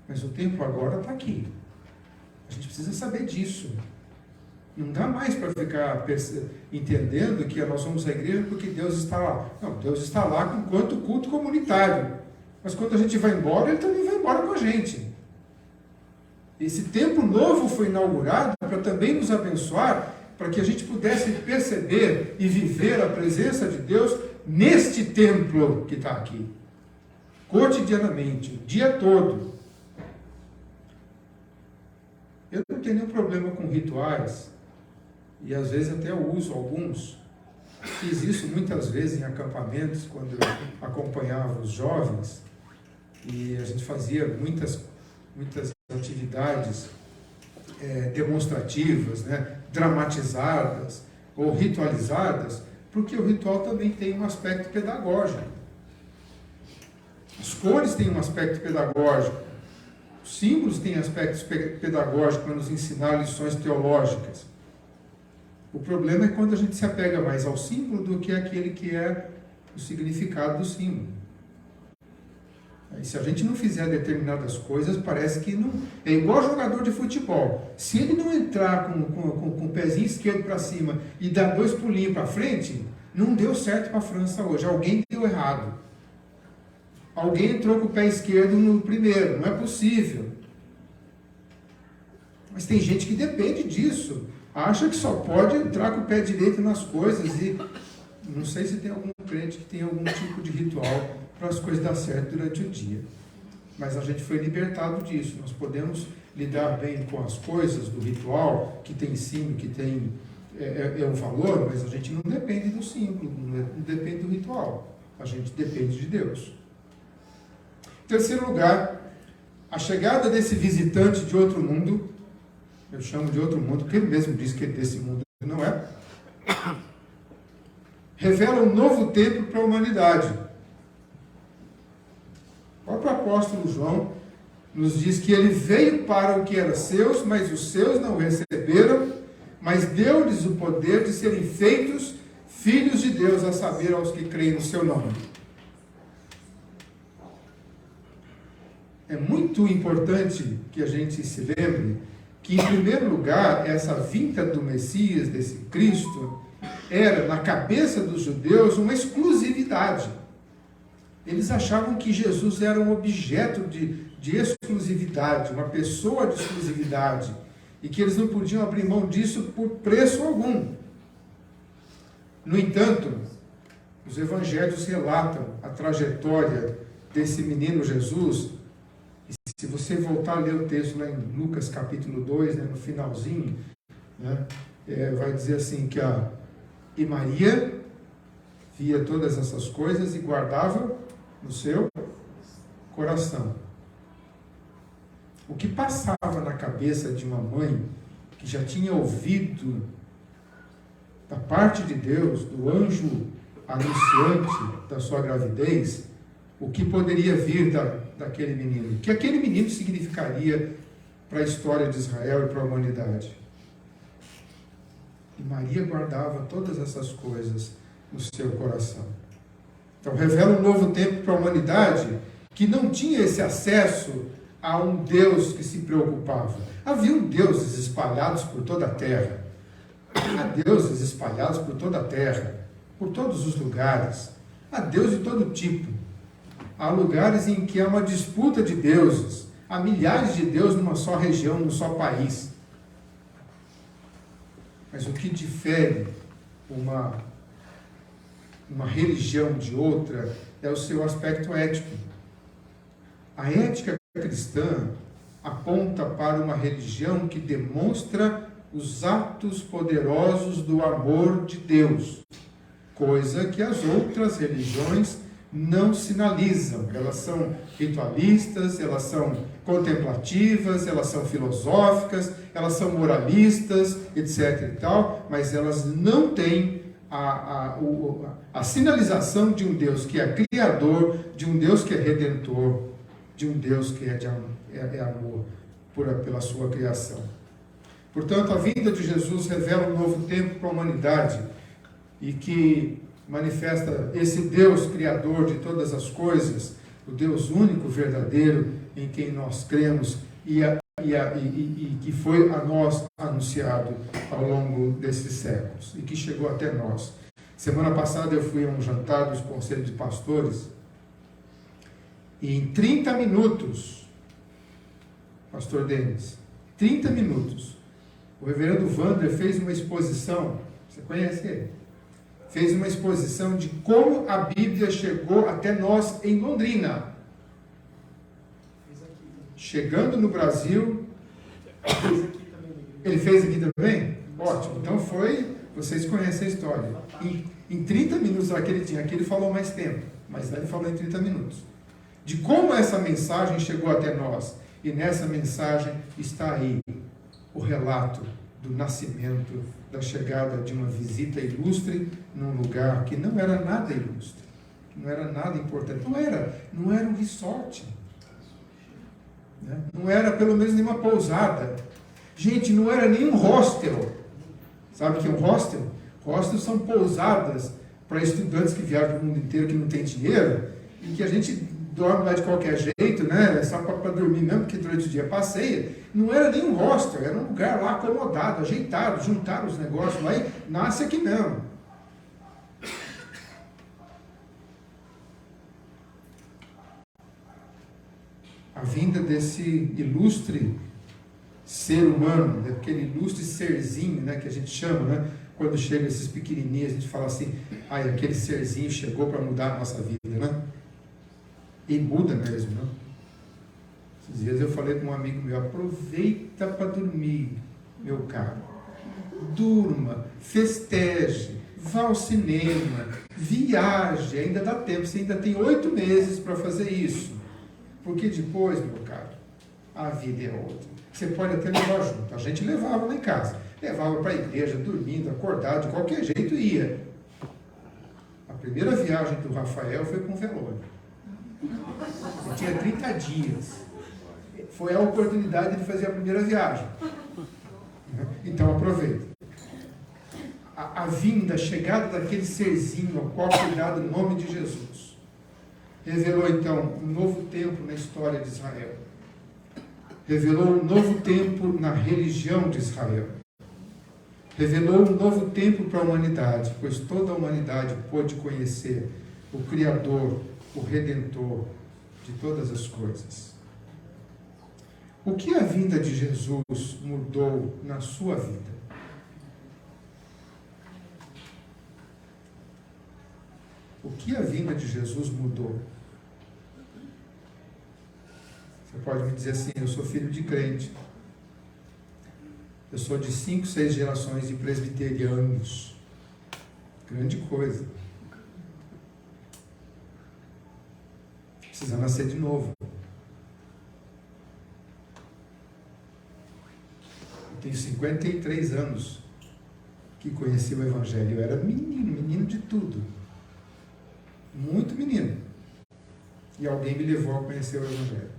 Speaker 8: Mas o templo agora está aqui. A gente precisa saber disso. Não dá mais para ficar entendendo que nós somos a igreja porque Deus está lá. Não, Deus está lá enquanto culto comunitário. Mas quando a gente vai embora, Ele também vai embora com a gente. Esse templo novo foi inaugurado para também nos abençoar, para que a gente pudesse perceber e viver a presença de Deus neste templo que está aqui, cotidianamente, o dia todo. Eu não tenho nenhum problema com rituais, e às vezes até eu uso alguns. Fiz isso muitas vezes em acampamentos, quando eu acompanhava os jovens, e a gente fazia muitas atividades demonstrativas, né, dramatizadas ou ritualizadas, Porque o ritual também tem um aspecto pedagógico. As cores têm um aspecto pedagógico. Os símbolos têm aspectos pedagógicos para nos ensinar lições teológicas. O problema é quando a gente se apega mais ao símbolo do que àquele que é o significado do símbolo. E se a gente não fizer determinadas coisas, parece que não. É igual jogador de futebol. Se ele não entrar com o pezinho esquerdo para cima e dar 2 pulinhos para frente, não deu certo para a França hoje. Alguém deu errado. Alguém entrou com o pé esquerdo no primeiro. Não é possível. Mas tem gente que depende disso. Acha que só pode entrar com o pé direito nas coisas. E não sei se tem algum crente que tem algum tipo de ritual para as coisas dar certo durante o dia. Mas a gente foi libertado disso. Nós podemos lidar bem com as coisas do ritual, que tem símbolo, que tem um valor, mas a gente não depende do símbolo, não depende do ritual. A gente depende de Deus. Em terceiro lugar, a chegada desse visitante de outro mundo, eu chamo de outro mundo, porque ele mesmo diz que desse mundo não é, revela um novo tempo para a humanidade. O próprio apóstolo João nos diz que ele veio para o que era seus, mas os seus não o receberam, mas deu-lhes o poder de serem feitos filhos de Deus, a saber, aos que creem no seu nome. É muito importante que a gente se lembre que, em primeiro lugar, essa vinda do Messias, desse Cristo, era, na cabeça dos judeus, uma exclusividade. Eles achavam que Jesus era um objeto de exclusividade, uma pessoa de exclusividade, e que eles não podiam abrir mão disso por preço algum. No entanto, os evangelhos relatam a trajetória desse menino Jesus. E se você voltar a ler o texto lá em Lucas capítulo 2, no finalzinho, vai dizer assim que e Maria via todas essas coisas e guardava no seu coração. O que passava na cabeça de uma mãe que já tinha ouvido da parte de Deus, do anjo anunciante da sua gravidez, o que poderia vir daquele menino? O que aquele menino significaria para a história de Israel e para a humanidade? E Maria guardava todas essas coisas no seu coração. Então, revela um novo tempo para a humanidade que não tinha esse acesso a um Deus que se preocupava. Haviam deuses espalhados por toda a terra. Há deuses espalhados por toda a terra, por todos os lugares. Há Deus de todo tipo. Há lugares em que há uma disputa de deuses. Há milhares de deuses numa só região, num só país. Mas o que difere uma religião de outra é o seu aspecto ético. A ética cristã aponta para uma religião que demonstra os atos poderosos do amor de Deus, coisa que as outras religiões não sinalizam. Elas são ritualistas, elas são contemplativas, elas são filosóficas, elas são moralistas, etc. e tal, mas elas não têm a sinalização de um Deus que é criador, de um Deus que é redentor, de um Deus que é amor pela sua criação. Portanto, a vinda de Jesus revela um novo tempo para a humanidade e que manifesta esse Deus criador de todas as coisas, o Deus único, verdadeiro, em quem nós cremos e que foi a nós anunciado ao longo desses séculos e que chegou até nós. Semana passada eu fui a um jantar dos conselhos de pastores e em 30 minutos, pastor Denis, 30 minutos, o reverendo Wander fez uma exposição, você conhece ele? Fez uma exposição de como a Bíblia chegou até nós em Londrina. Chegando no Brasil, ele fez aqui também? Ótimo, então vocês conhecem a história. Em 30 minutos lá que ele tinha, aqui ele falou mais tempo, mas lá ele falou em 30 minutos. De como essa mensagem chegou até nós. E nessa mensagem está aí o relato do nascimento, da chegada de uma visita ilustre num lugar que não era nada ilustre, que não era nada importante, não era um resort, né? Não era pelo menos nenhuma pousada. Gente, não era nem um hostel. Sabe o que é um hostel? Hostels são pousadas para estudantes que viajam para o mundo inteiro, que não tem dinheiro, e que a gente dorme lá de qualquer jeito, né? Só para dormir mesmo, porque durante o dia passeia. Não era nem um hostel, era um lugar lá acomodado, ajeitado, juntaram os negócios lá e nasce aqui mesmo. A vinda desse ilustre ser humano, daquele ilustre serzinho, né, que a gente chama, né? Quando chega esses pequenininhos, a gente fala assim, ai, aquele serzinho chegou para mudar a nossa vida, né? E muda mesmo, né? Esses dias eu falei com um amigo meu, aproveita para dormir, meu caro. Durma, festeje, vá ao cinema, viaje, ainda dá tempo, você ainda tem 8 meses para fazer isso. Porque depois, meu caro, a vida é outra. Você pode até levar junto. A gente levava lá em casa. Levava para a igreja, dormindo, acordado, de qualquer jeito ia. A primeira viagem do Rafael foi com o velório. Ele tinha 30 dias. Foi a oportunidade de fazer a primeira viagem. Então aproveita. A vinda, a chegada daquele serzinho ao qual foi dado o nome de Jesus, revelou então um novo tempo na história de Israel. Revelou um novo tempo na religião de Israel. Revelou um novo tempo para a humanidade, pois toda a humanidade pôde conhecer o Criador, o Redentor de todas as coisas. O que a vinda de Jesus mudou na sua vida? O que a vinda de Jesus mudou? Você pode me dizer assim, eu sou filho de crente. Eu sou de 5, 6 gerações de presbiterianos. Grande coisa. Precisa nascer de novo. Eu tenho 53 anos que conheci o Evangelho. Eu era menino de tudo. Muito menino. E alguém me levou a conhecer o Evangelho.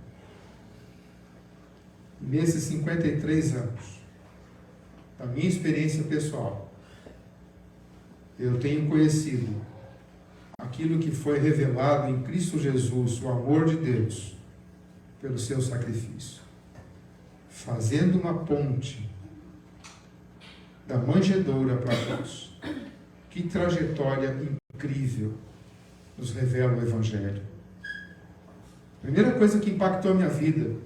Speaker 8: Nesses 53 anos, da minha experiência pessoal, eu tenho conhecido aquilo que foi revelado em Cristo Jesus, o amor de Deus, pelo seu sacrifício, fazendo uma ponte da manjedoura para a cruz. Que trajetória incrível nos revela o Evangelho. A primeira coisa que impactou a minha vida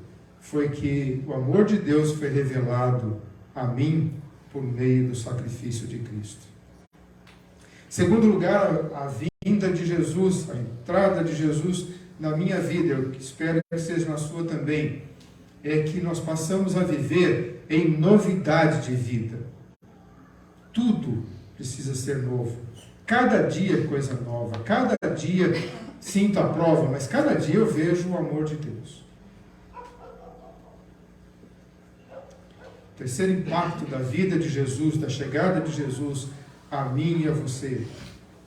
Speaker 8: foi que o amor de Deus foi revelado a mim por meio do sacrifício de Cristo. Segundo lugar, a vinda de Jesus, a entrada de Jesus na minha vida, eu espero que seja na sua também, é que nós passamos a viver em novidade de vida. Tudo precisa ser novo. Cada dia é coisa nova, cada dia sinto a prova, mas cada dia eu vejo o amor de Deus. O terceiro impacto da vida de Jesus, da chegada de Jesus a mim e a você,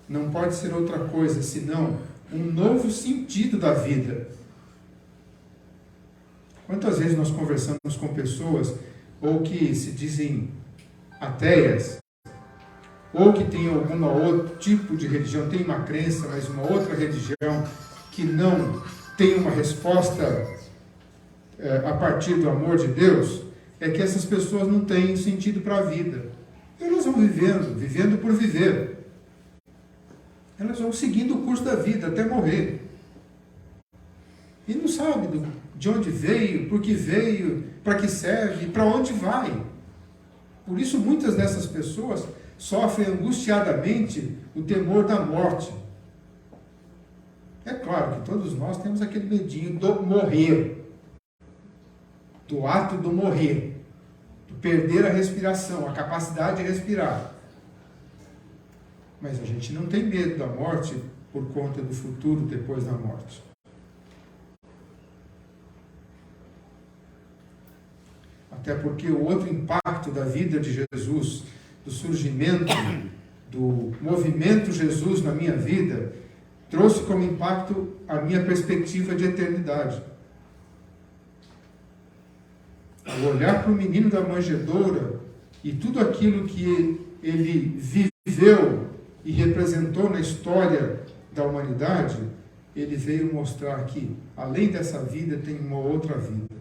Speaker 8: não pode ser outra coisa senão um novo sentido da vida. Quantas vezes nós conversamos com pessoas ou que se dizem ateias, ou que tem algum outro tipo de religião, tem uma crença, mas uma outra religião que não tem uma resposta a partir do amor de Deus, é que essas pessoas não têm sentido para a vida. Elas vão vivendo por viver. Elas vão seguindo o curso da vida até morrer. E não sabe de onde veio, por que veio, para que serve, para onde vai. Por isso muitas dessas pessoas sofrem angustiadamente o temor da morte. É claro que todos nós temos aquele medinho do morrer. Do ato do morrer, do perder a respiração, a capacidade de respirar. Mas a gente não tem medo da morte por conta do futuro depois da morte. A Até porque o outro impacto da vida de Jesus, do surgimento, do movimento Jesus na minha vida, trouxe como impacto a minha perspectiva de eternidade. Ao olhar para o menino da manjedoura e tudo aquilo que ele viveu e representou na história da humanidade, ele veio mostrar que, além dessa vida, tem uma outra vida,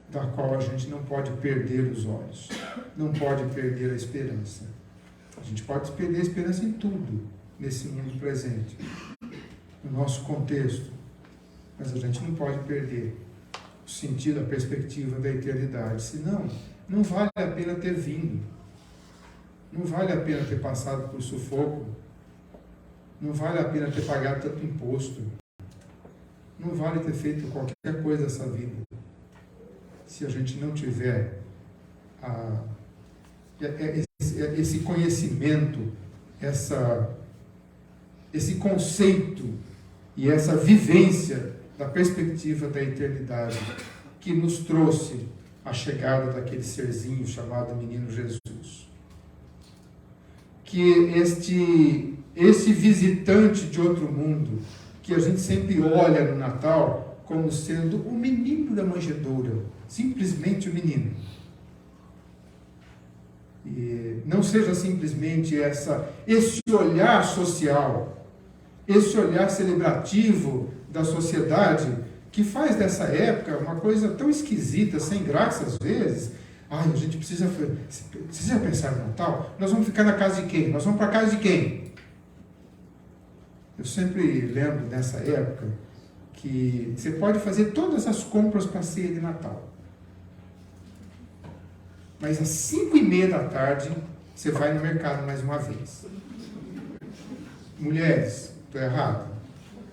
Speaker 8: da qual a gente não pode perder os olhos, não pode perder a esperança. A gente pode perder a esperança em tudo, nesse mundo presente, no nosso contexto, mas a gente não pode perder o sentido, a perspectiva da eternidade, senão não vale a pena ter vindo, não vale a pena ter passado por sufoco, não vale a pena ter pagado tanto imposto, não vale ter feito qualquer coisa nessa vida, se a gente não tiver esse conhecimento, esse conceito e essa vivência da perspectiva da eternidade que nos trouxe a chegada daquele serzinho chamado Menino Jesus. Que esse visitante de outro mundo, que a gente sempre olha no Natal como sendo o menino da manjedoura, simplesmente o menino. E não seja simplesmente esse olhar social, esse olhar celebrativo da sociedade, que faz dessa época uma coisa tão esquisita, sem graça às vezes. Ai, a gente precisa pensar no Natal. Nós vamos ficar na casa de quem? Nós vamos para a casa de quem? Eu sempre lembro nessa época que você pode fazer todas as compras para a ceia de Natal. Mas às 5:30 da tarde, você vai no mercado mais uma vez. Mulheres, estou errado?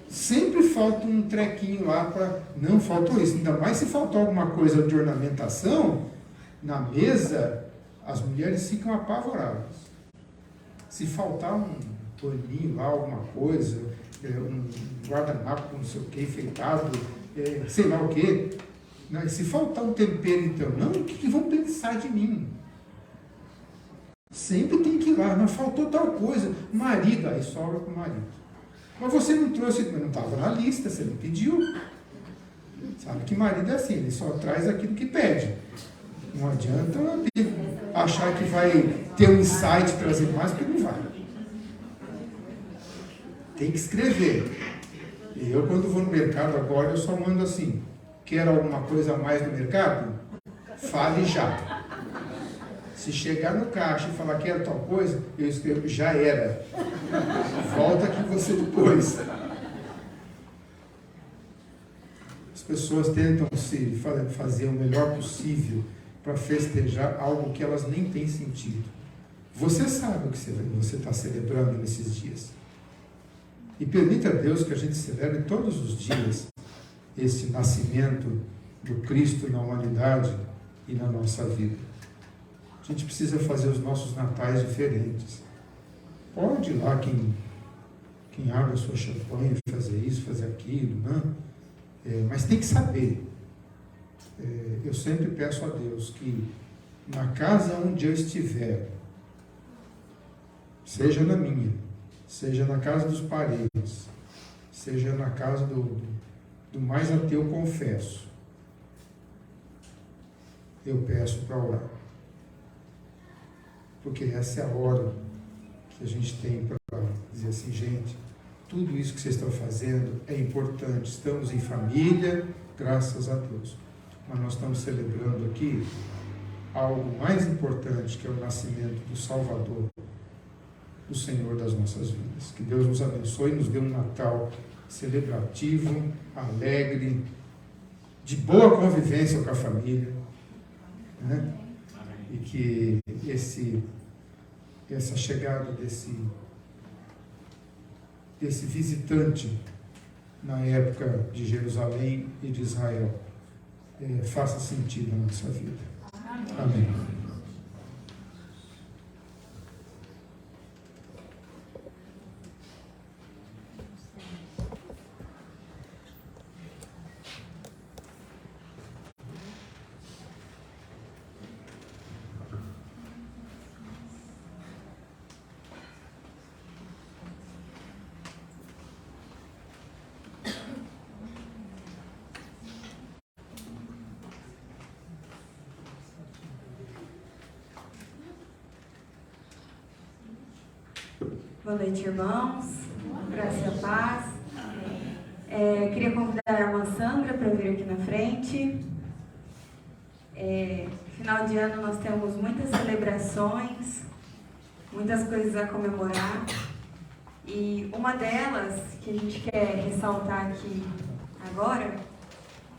Speaker 8: Sempre falta um trequinho lá para... Não, faltou isso. Ainda mais se faltou alguma coisa de ornamentação, na mesa, as mulheres ficam apavoradas. Se faltar um paninho lá, alguma coisa, um guardanapo, não sei o que, enfeitado, sei lá o que... Se faltar um tempero, então, não, o que vão pensar de mim? Sempre tem que ir lá, mas faltou tal coisa. Marido, aí sobra para o marido. Mas você não trouxe, não estava na lista, você não pediu. Sabe que marido é assim, ele só traz aquilo que pede. Não adianta achar que vai ter um insight, trazer mais, porque não vai. Tem que escrever. E eu, quando vou no mercado agora, eu só mando assim: quer alguma coisa a mais no mercado? Fale já. Se chegar no caixa e falar quer tal coisa, eu escrevo já era. Volta aqui você depois. As pessoas tentam se fazer o melhor possível para festejar algo que elas nem têm sentido. Você sabe o que você está celebrando nesses dias. E permita a Deus que a gente celebre todos os dias esse nascimento do Cristo na humanidade e na nossa vida. A gente precisa fazer os nossos natais diferentes. Pode ir lá quem abre a sua champanhe, fazer isso, fazer aquilo, né? Mas tem que saber. Eu sempre peço a Deus que na casa onde eu estiver, seja na minha, seja na casa dos parentes, seja na casa do mais ateu, confesso, eu peço para orar. Porque essa é a hora que a gente tem para dizer assim: gente, tudo isso que vocês estão fazendo é importante, estamos em família, graças a Deus, mas nós estamos celebrando aqui algo mais importante, que é o nascimento do Salvador, do Senhor das nossas vidas. Que Deus nos abençoe e nos dê um Natal celebrativo, alegre, de boa convivência com a família, né? E que essa chegada desse visitante na época de Jerusalém e de Israel faça sentido na nossa vida. Amém.
Speaker 9: Boa noite, irmãos. Graça e a paz. Queria convidar a irmã Sandra para vir aqui na frente. Final de ano nós temos muitas celebrações, muitas coisas a comemorar. E uma delas que a gente quer ressaltar aqui agora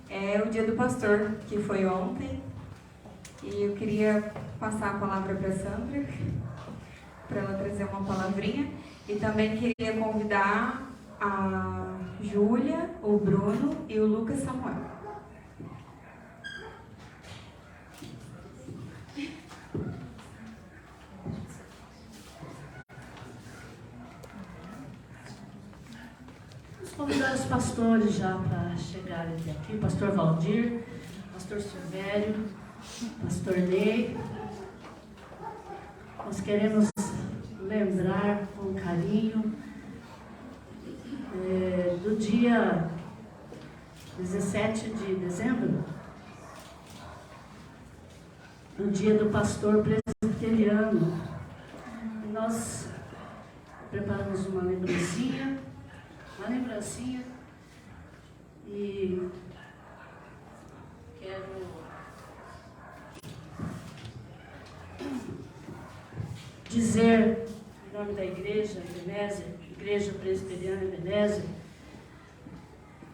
Speaker 9: é o Dia do Pastor, que foi ontem. E eu queria passar a palavra para a Sandra, para ela trazer uma palavrinha. E também queria convidar a Júlia, o Bruno e o Lucas Samuel.
Speaker 6: Vamos convidar os pastores já para chegarem até aqui. Pastor Valdir, pastor Silvério, pastor Ney. Nós queremos lembrar com carinho do dia 17 de dezembro, no dia do pastor presbiteriano. E nós preparamos uma lembrancinha, e quero dizer, em nome da igreja Ebenezer, Igreja Presbiteriana Ebenezer,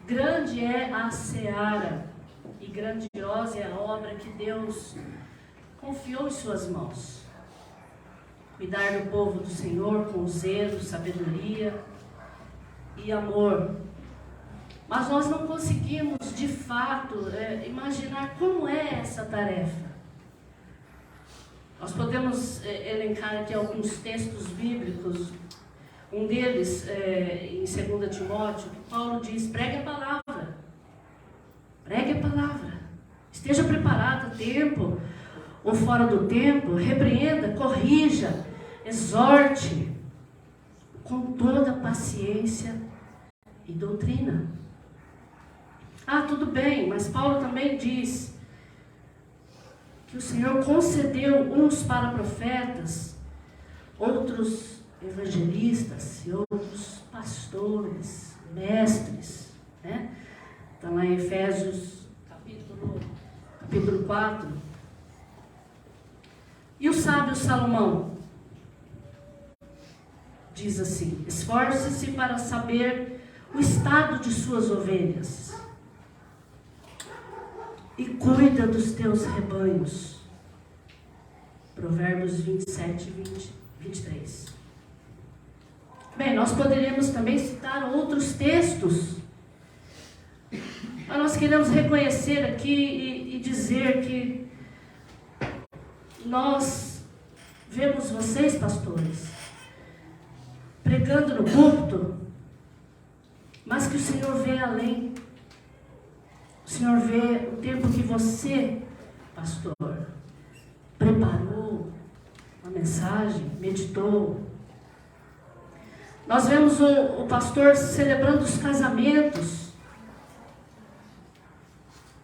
Speaker 6: grande é a seara e grandiosa é a obra que Deus confiou em suas mãos. Cuidar do povo do Senhor com zelo, sabedoria e amor. Mas nós não conseguimos, de fato, imaginar como é essa tarefa. Nós podemos elencar aqui alguns textos bíblicos. Um deles, em 2 Timóteo, que Paulo diz: pregue a palavra. Pregue a palavra. Esteja preparado a tempo ou fora do tempo. Repreenda, corrija, exorte com toda paciência e doutrina. Tudo bem, mas Paulo também diz que o Senhor concedeu uns para profetas, outros evangelistas e outros pastores, mestres, né? Está lá em Efésios capítulo 4. E o sábio Salomão diz assim: esforce-se para saber o estado de suas ovelhas e cuida dos teus rebanhos. Provérbios 27, 23. Bem, nós poderíamos também citar outros textos, mas nós queremos reconhecer aqui e dizer que nós vemos vocês, pastores, pregando no púlpito, mas que o Senhor vê além. O Senhor vê o tempo que você, pastor, preparou uma mensagem, meditou. Nós vemos o pastor celebrando os casamentos.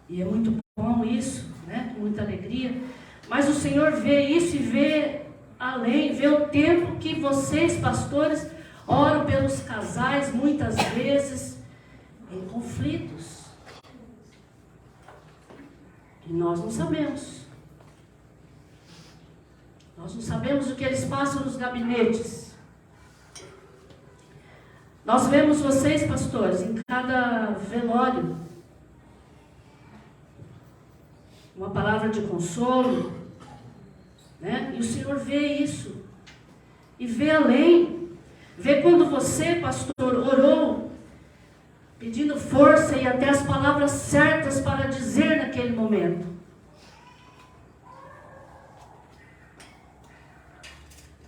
Speaker 6: E é muito bom isso, né? Com muita alegria. Mas o Senhor vê isso e vê além, vê o tempo que vocês, pastores, oram pelos casais, muitas vezes em conflitos. E nós não sabemos. Nós não sabemos o que eles passam nos gabinetes. Nós vemos vocês, pastores, em cada velório, uma palavra de consolo, né? E o Senhor vê isso. E vê além. Vê quando você, pastor, orou, pedindo força e até as palavras certas para dizer naquele momento.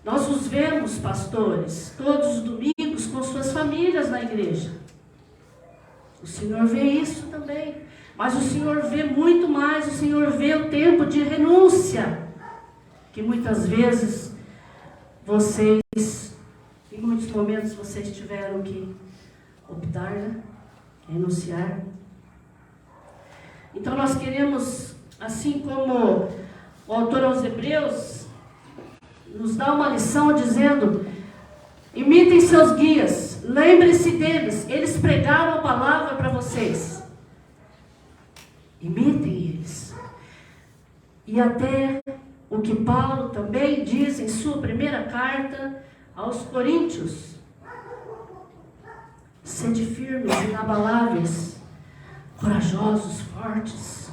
Speaker 6: Nós os vemos, pastores, todos os domingos com suas famílias na igreja. O Senhor vê isso também. Mas o Senhor vê muito mais. O Senhor vê o tempo de renúncia, que muitas vezes vocês, em muitos momentos, vocês tiveram que optar, né? Renunciar. Então nós queremos, assim como o autor aos Hebreus nos dá uma lição dizendo: Imitem seus guias. Lembre-se deles. Eles pregaram a palavra para vocês. Imitem eles. E até o que Paulo também diz em sua primeira carta aos Coríntios. Sede firmes, inabaláveis, corajosos, fortes.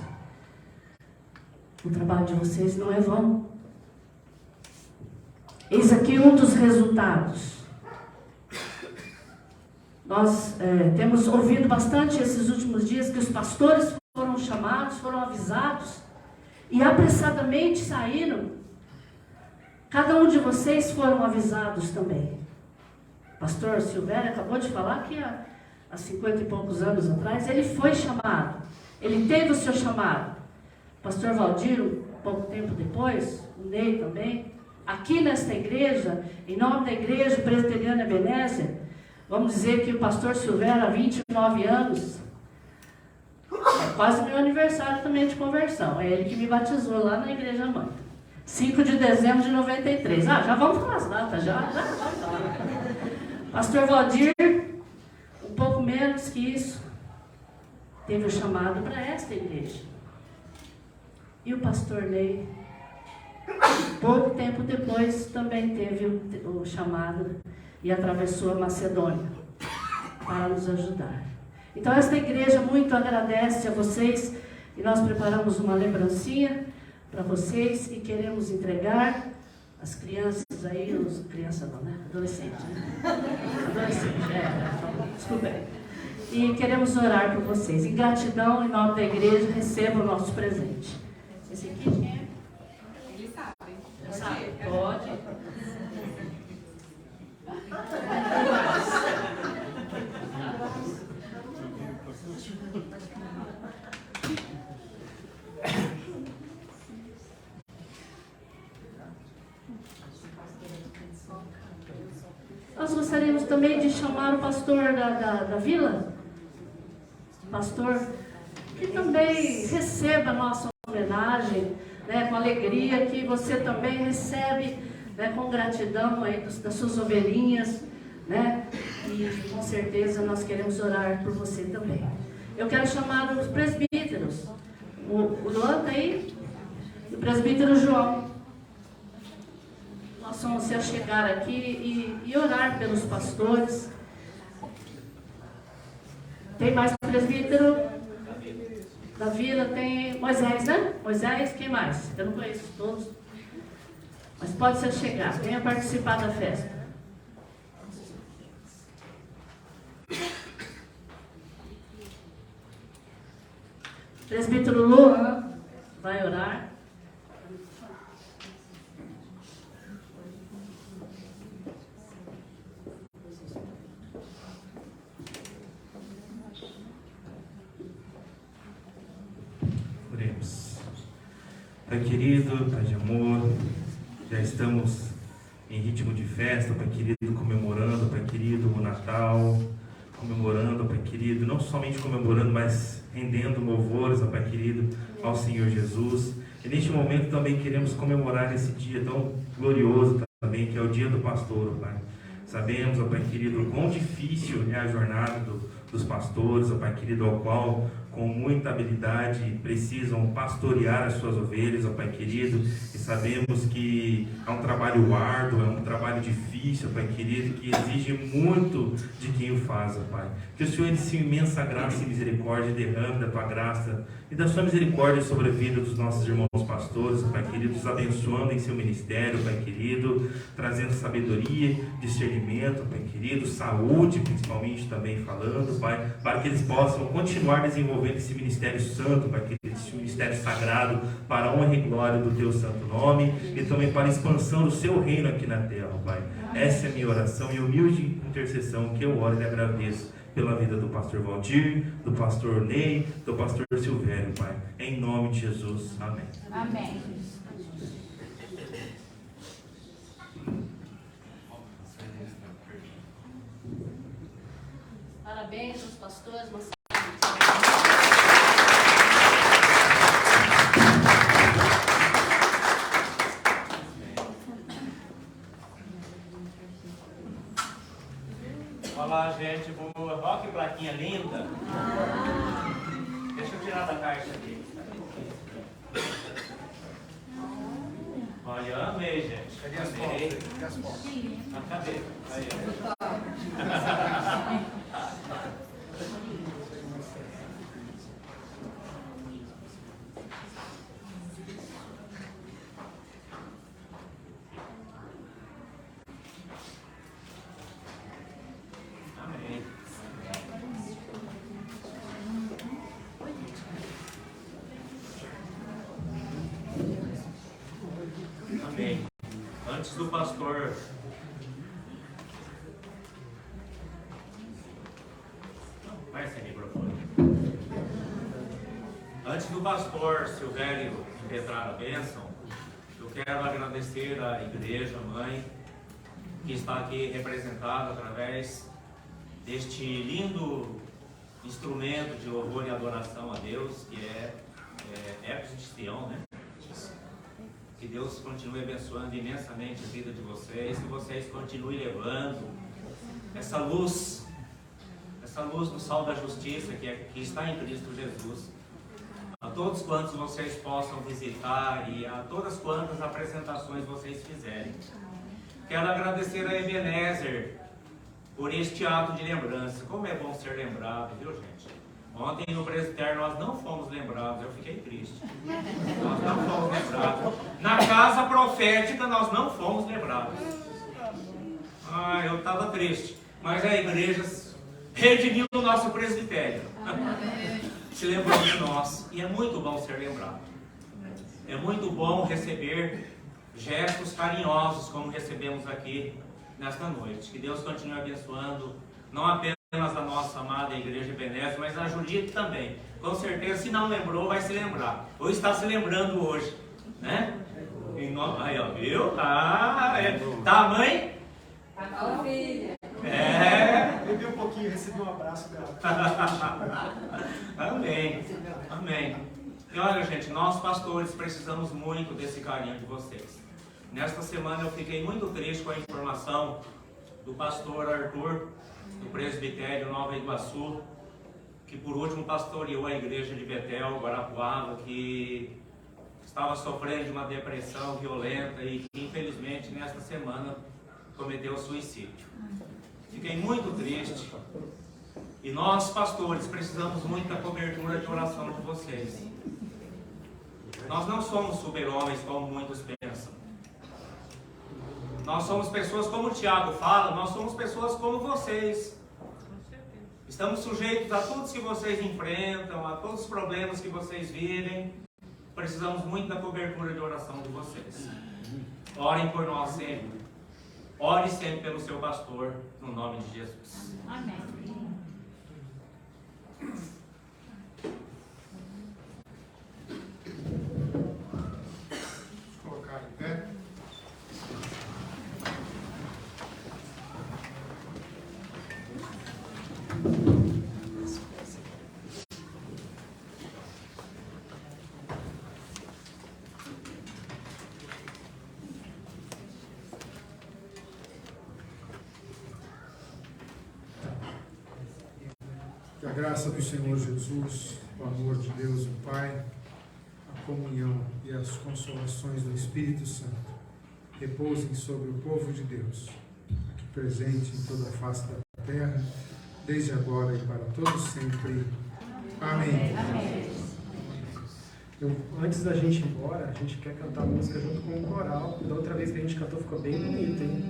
Speaker 6: O trabalho de vocês não é vão. Eis aqui um dos resultados. Nós temos ouvido bastante esses últimos dias que os pastores foram chamados, foram avisados e apressadamente saíram. Cada um de vocês foram avisados também. O pastor Silvério acabou de falar que há 50 e poucos anos atrás ele foi chamado. Ele teve o seu chamado. O pastor Valdir, pouco tempo depois, o Ney também. Aqui nesta igreja, em nome da Igreja Presbiteriana Ebenezer, vamos dizer que o pastor Silvério, há 29 anos, é quase meu aniversário também de conversão. É ele que me batizou lá na Igreja Mãe. 5 de dezembro de 93. Já vamos falar as datas, já vamos falar. Pastor Valdir, um pouco menos que isso, teve o chamado para esta igreja. E o pastor Ney, pouco tempo depois, também teve o chamado e atravessou a Macedônia para nos ajudar. Então, esta igreja muito agradece a vocês e nós preparamos uma lembrancinha para vocês e queremos entregar as crianças aí, crianças não, né? Adolescentes, né? Adolescentes, desculpa aí. E queremos orar por vocês. Em gratidão, em nome da igreja, recebam o nosso presente. Esse aqui quem é?
Speaker 10: Eles sabem.
Speaker 6: Sabe? Pode. Nós gostaríamos também de chamar o pastor da vila, pastor, que também receba a nossa homenagem, né, com alegria, que você também recebe, né, com gratidão aí das suas ovelhinhas, né, e com certeza nós queremos orar por você também. Eu quero chamar os presbíteros, o Luan está aí, e o presbítero João. Nós vamos se chegar aqui e orar pelos pastores. Tem mais presbítero? Da vila tem Moisés, né? Moisés, quem mais? Eu não conheço todos. Mas pode se chegar, venha participar da festa. Presbítero Luan vai orar.
Speaker 3: Oremos. Pai querido, Pai de amor, já estamos em ritmo de festa, Pai querido, comemorando, Pai querido, o Natal, comemorando, Pai querido, não somente comemorando, mas rendendo louvores, Pai querido, ao Senhor Jesus. E neste momento também queremos comemorar esse dia tão glorioso também, que é o dia do pastor, Pai. Sabemos, ó Pai querido, o quão difícil é a jornada dos pastores, ó Pai querido, ao qual, com muita habilidade, precisam pastorear as suas ovelhas, ó Pai querido, e sabemos que é um trabalho árduo, é um trabalho difícil, ó Pai querido, que exige muito de quem o faz, ó Pai. Que o Senhor, em sua imensa graça e misericórdia, derrame da Tua graça e da Sua misericórdia sobre a vida dos nossos irmãos pastores, ó Pai querido, os abençoando em seu ministério, ó Pai querido, trazendo sabedoria, discernimento, ó Pai querido, saúde, principalmente também falando, Pai, para que eles possam continuar desenvolvendo esse ministério santo, Pai querido, esse ministério sagrado, para a honra e glória do Teu santo nome e também para a expansão do Seu reino aqui na terra, Pai. Essa é a minha oração e humilde intercessão que eu oro e agradeço pela vida do pastor Valdir, do pastor Ney, do pastor Silvério, Pai. Em nome de Jesus. Amém.
Speaker 10: Amém.
Speaker 6: Parabéns aos pastores.
Speaker 1: Deixa eu tirar da caixa aqui. Olha, amei, gente.
Speaker 7: Cadê as fotos? Cadê as fotos?
Speaker 1: Cadê? Aí. Amém. Amém. Antes do pastor vai ser microfone. Antes do pastor Silvério impetrar a bênção, eu quero agradecer à igreja, mãe, que está aqui representada através deste lindo instrumento de louvor e adoração a Deus, que é Ecos de Sião, né? Que Deus continue abençoando imensamente a vida de vocês, que vocês continuem levando essa luz no sol da justiça que está em Cristo Jesus, a todos quantos vocês possam visitar e a todas quantas apresentações vocês fizerem. Quero agradecer a Ebenezer por este ato de lembrança. Como é bom ser lembrado, viu, gente? Ontem no presbitério nós não fomos lembrados, eu fiquei triste. Nós não fomos lembrados. Na casa profética nós não fomos lembrados. Eu estava triste. Mas a igreja redimiu o nosso presbitério. Se lembrou de nós. E é muito bom ser lembrado. É muito bom receber gestos carinhosos como recebemos aqui nesta noite. Que Deus continue abençoando, não apenas a nossa amada igreja Ebenezer, mas a Judite também. Com certeza, se não lembrou, vai se lembrar. Ou está se lembrando hoje, né? Aí, ó, viu? Tá, mãe?
Speaker 4: Tá, filha.
Speaker 7: Bebi um pouquinho, recebi um abraço dela.
Speaker 1: Amém. Amém. E olha, gente, nós pastores precisamos muito desse carinho de vocês. Nesta semana eu fiquei muito triste com a informação do pastor Arthur, do presbitério Nova Iguaçu, que por último pastoreou a igreja de Betel, Guarapuava, que estava sofrendo de uma depressão violenta e que infelizmente nesta semana cometeu suicídio. Fiquei muito triste. E nós, pastores, precisamos muito da cobertura de oração de vocês. Nós não somos super-homens como muitos pensam. Nós somos pessoas como o Tiago fala, nós somos pessoas como vocês. Estamos sujeitos a tudo que vocês enfrentam, a todos os problemas que vocês vivem. Precisamos muito da cobertura de oração de vocês. Orem por nós sempre. Ore sempre pelo seu pastor, no nome de Jesus.
Speaker 10: Amém.
Speaker 8: Colocar em pé. Que a graça do Senhor Jesus, o amor de Deus, o Pai, a comunhão e as consolações do Espírito Santo repousem sobre o povo de Deus, aqui presente em toda a face da terra, desde agora e para todos sempre. Amém.
Speaker 7: Antes da gente ir embora, a gente quer cantar a música junto com o coral. Da outra vez que a gente cantou ficou bem bonito, hein?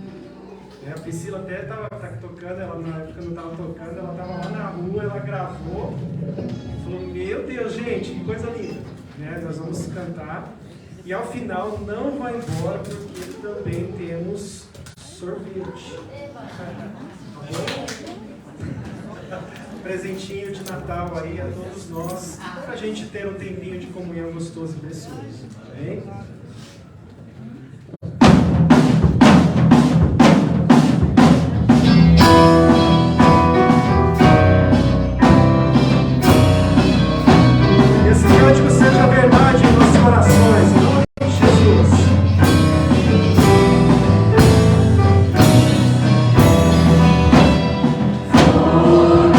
Speaker 7: A Priscila até estava tocando, ela na época não estava tocando, ela estava lá na rua, ela gravou e falou, meu Deus, gente, que coisa linda. Nós vamos cantar e ao final não vai embora porque também temos sorvete. Presentinho de Natal aí a todos nós, para a gente ter um tempinho de comunhão gostoso e precioso. Amém? Seja verdade em nossos corações, em nome de Jesus. Toda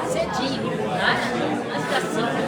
Speaker 11: Cedinho, nada? Antes das 5.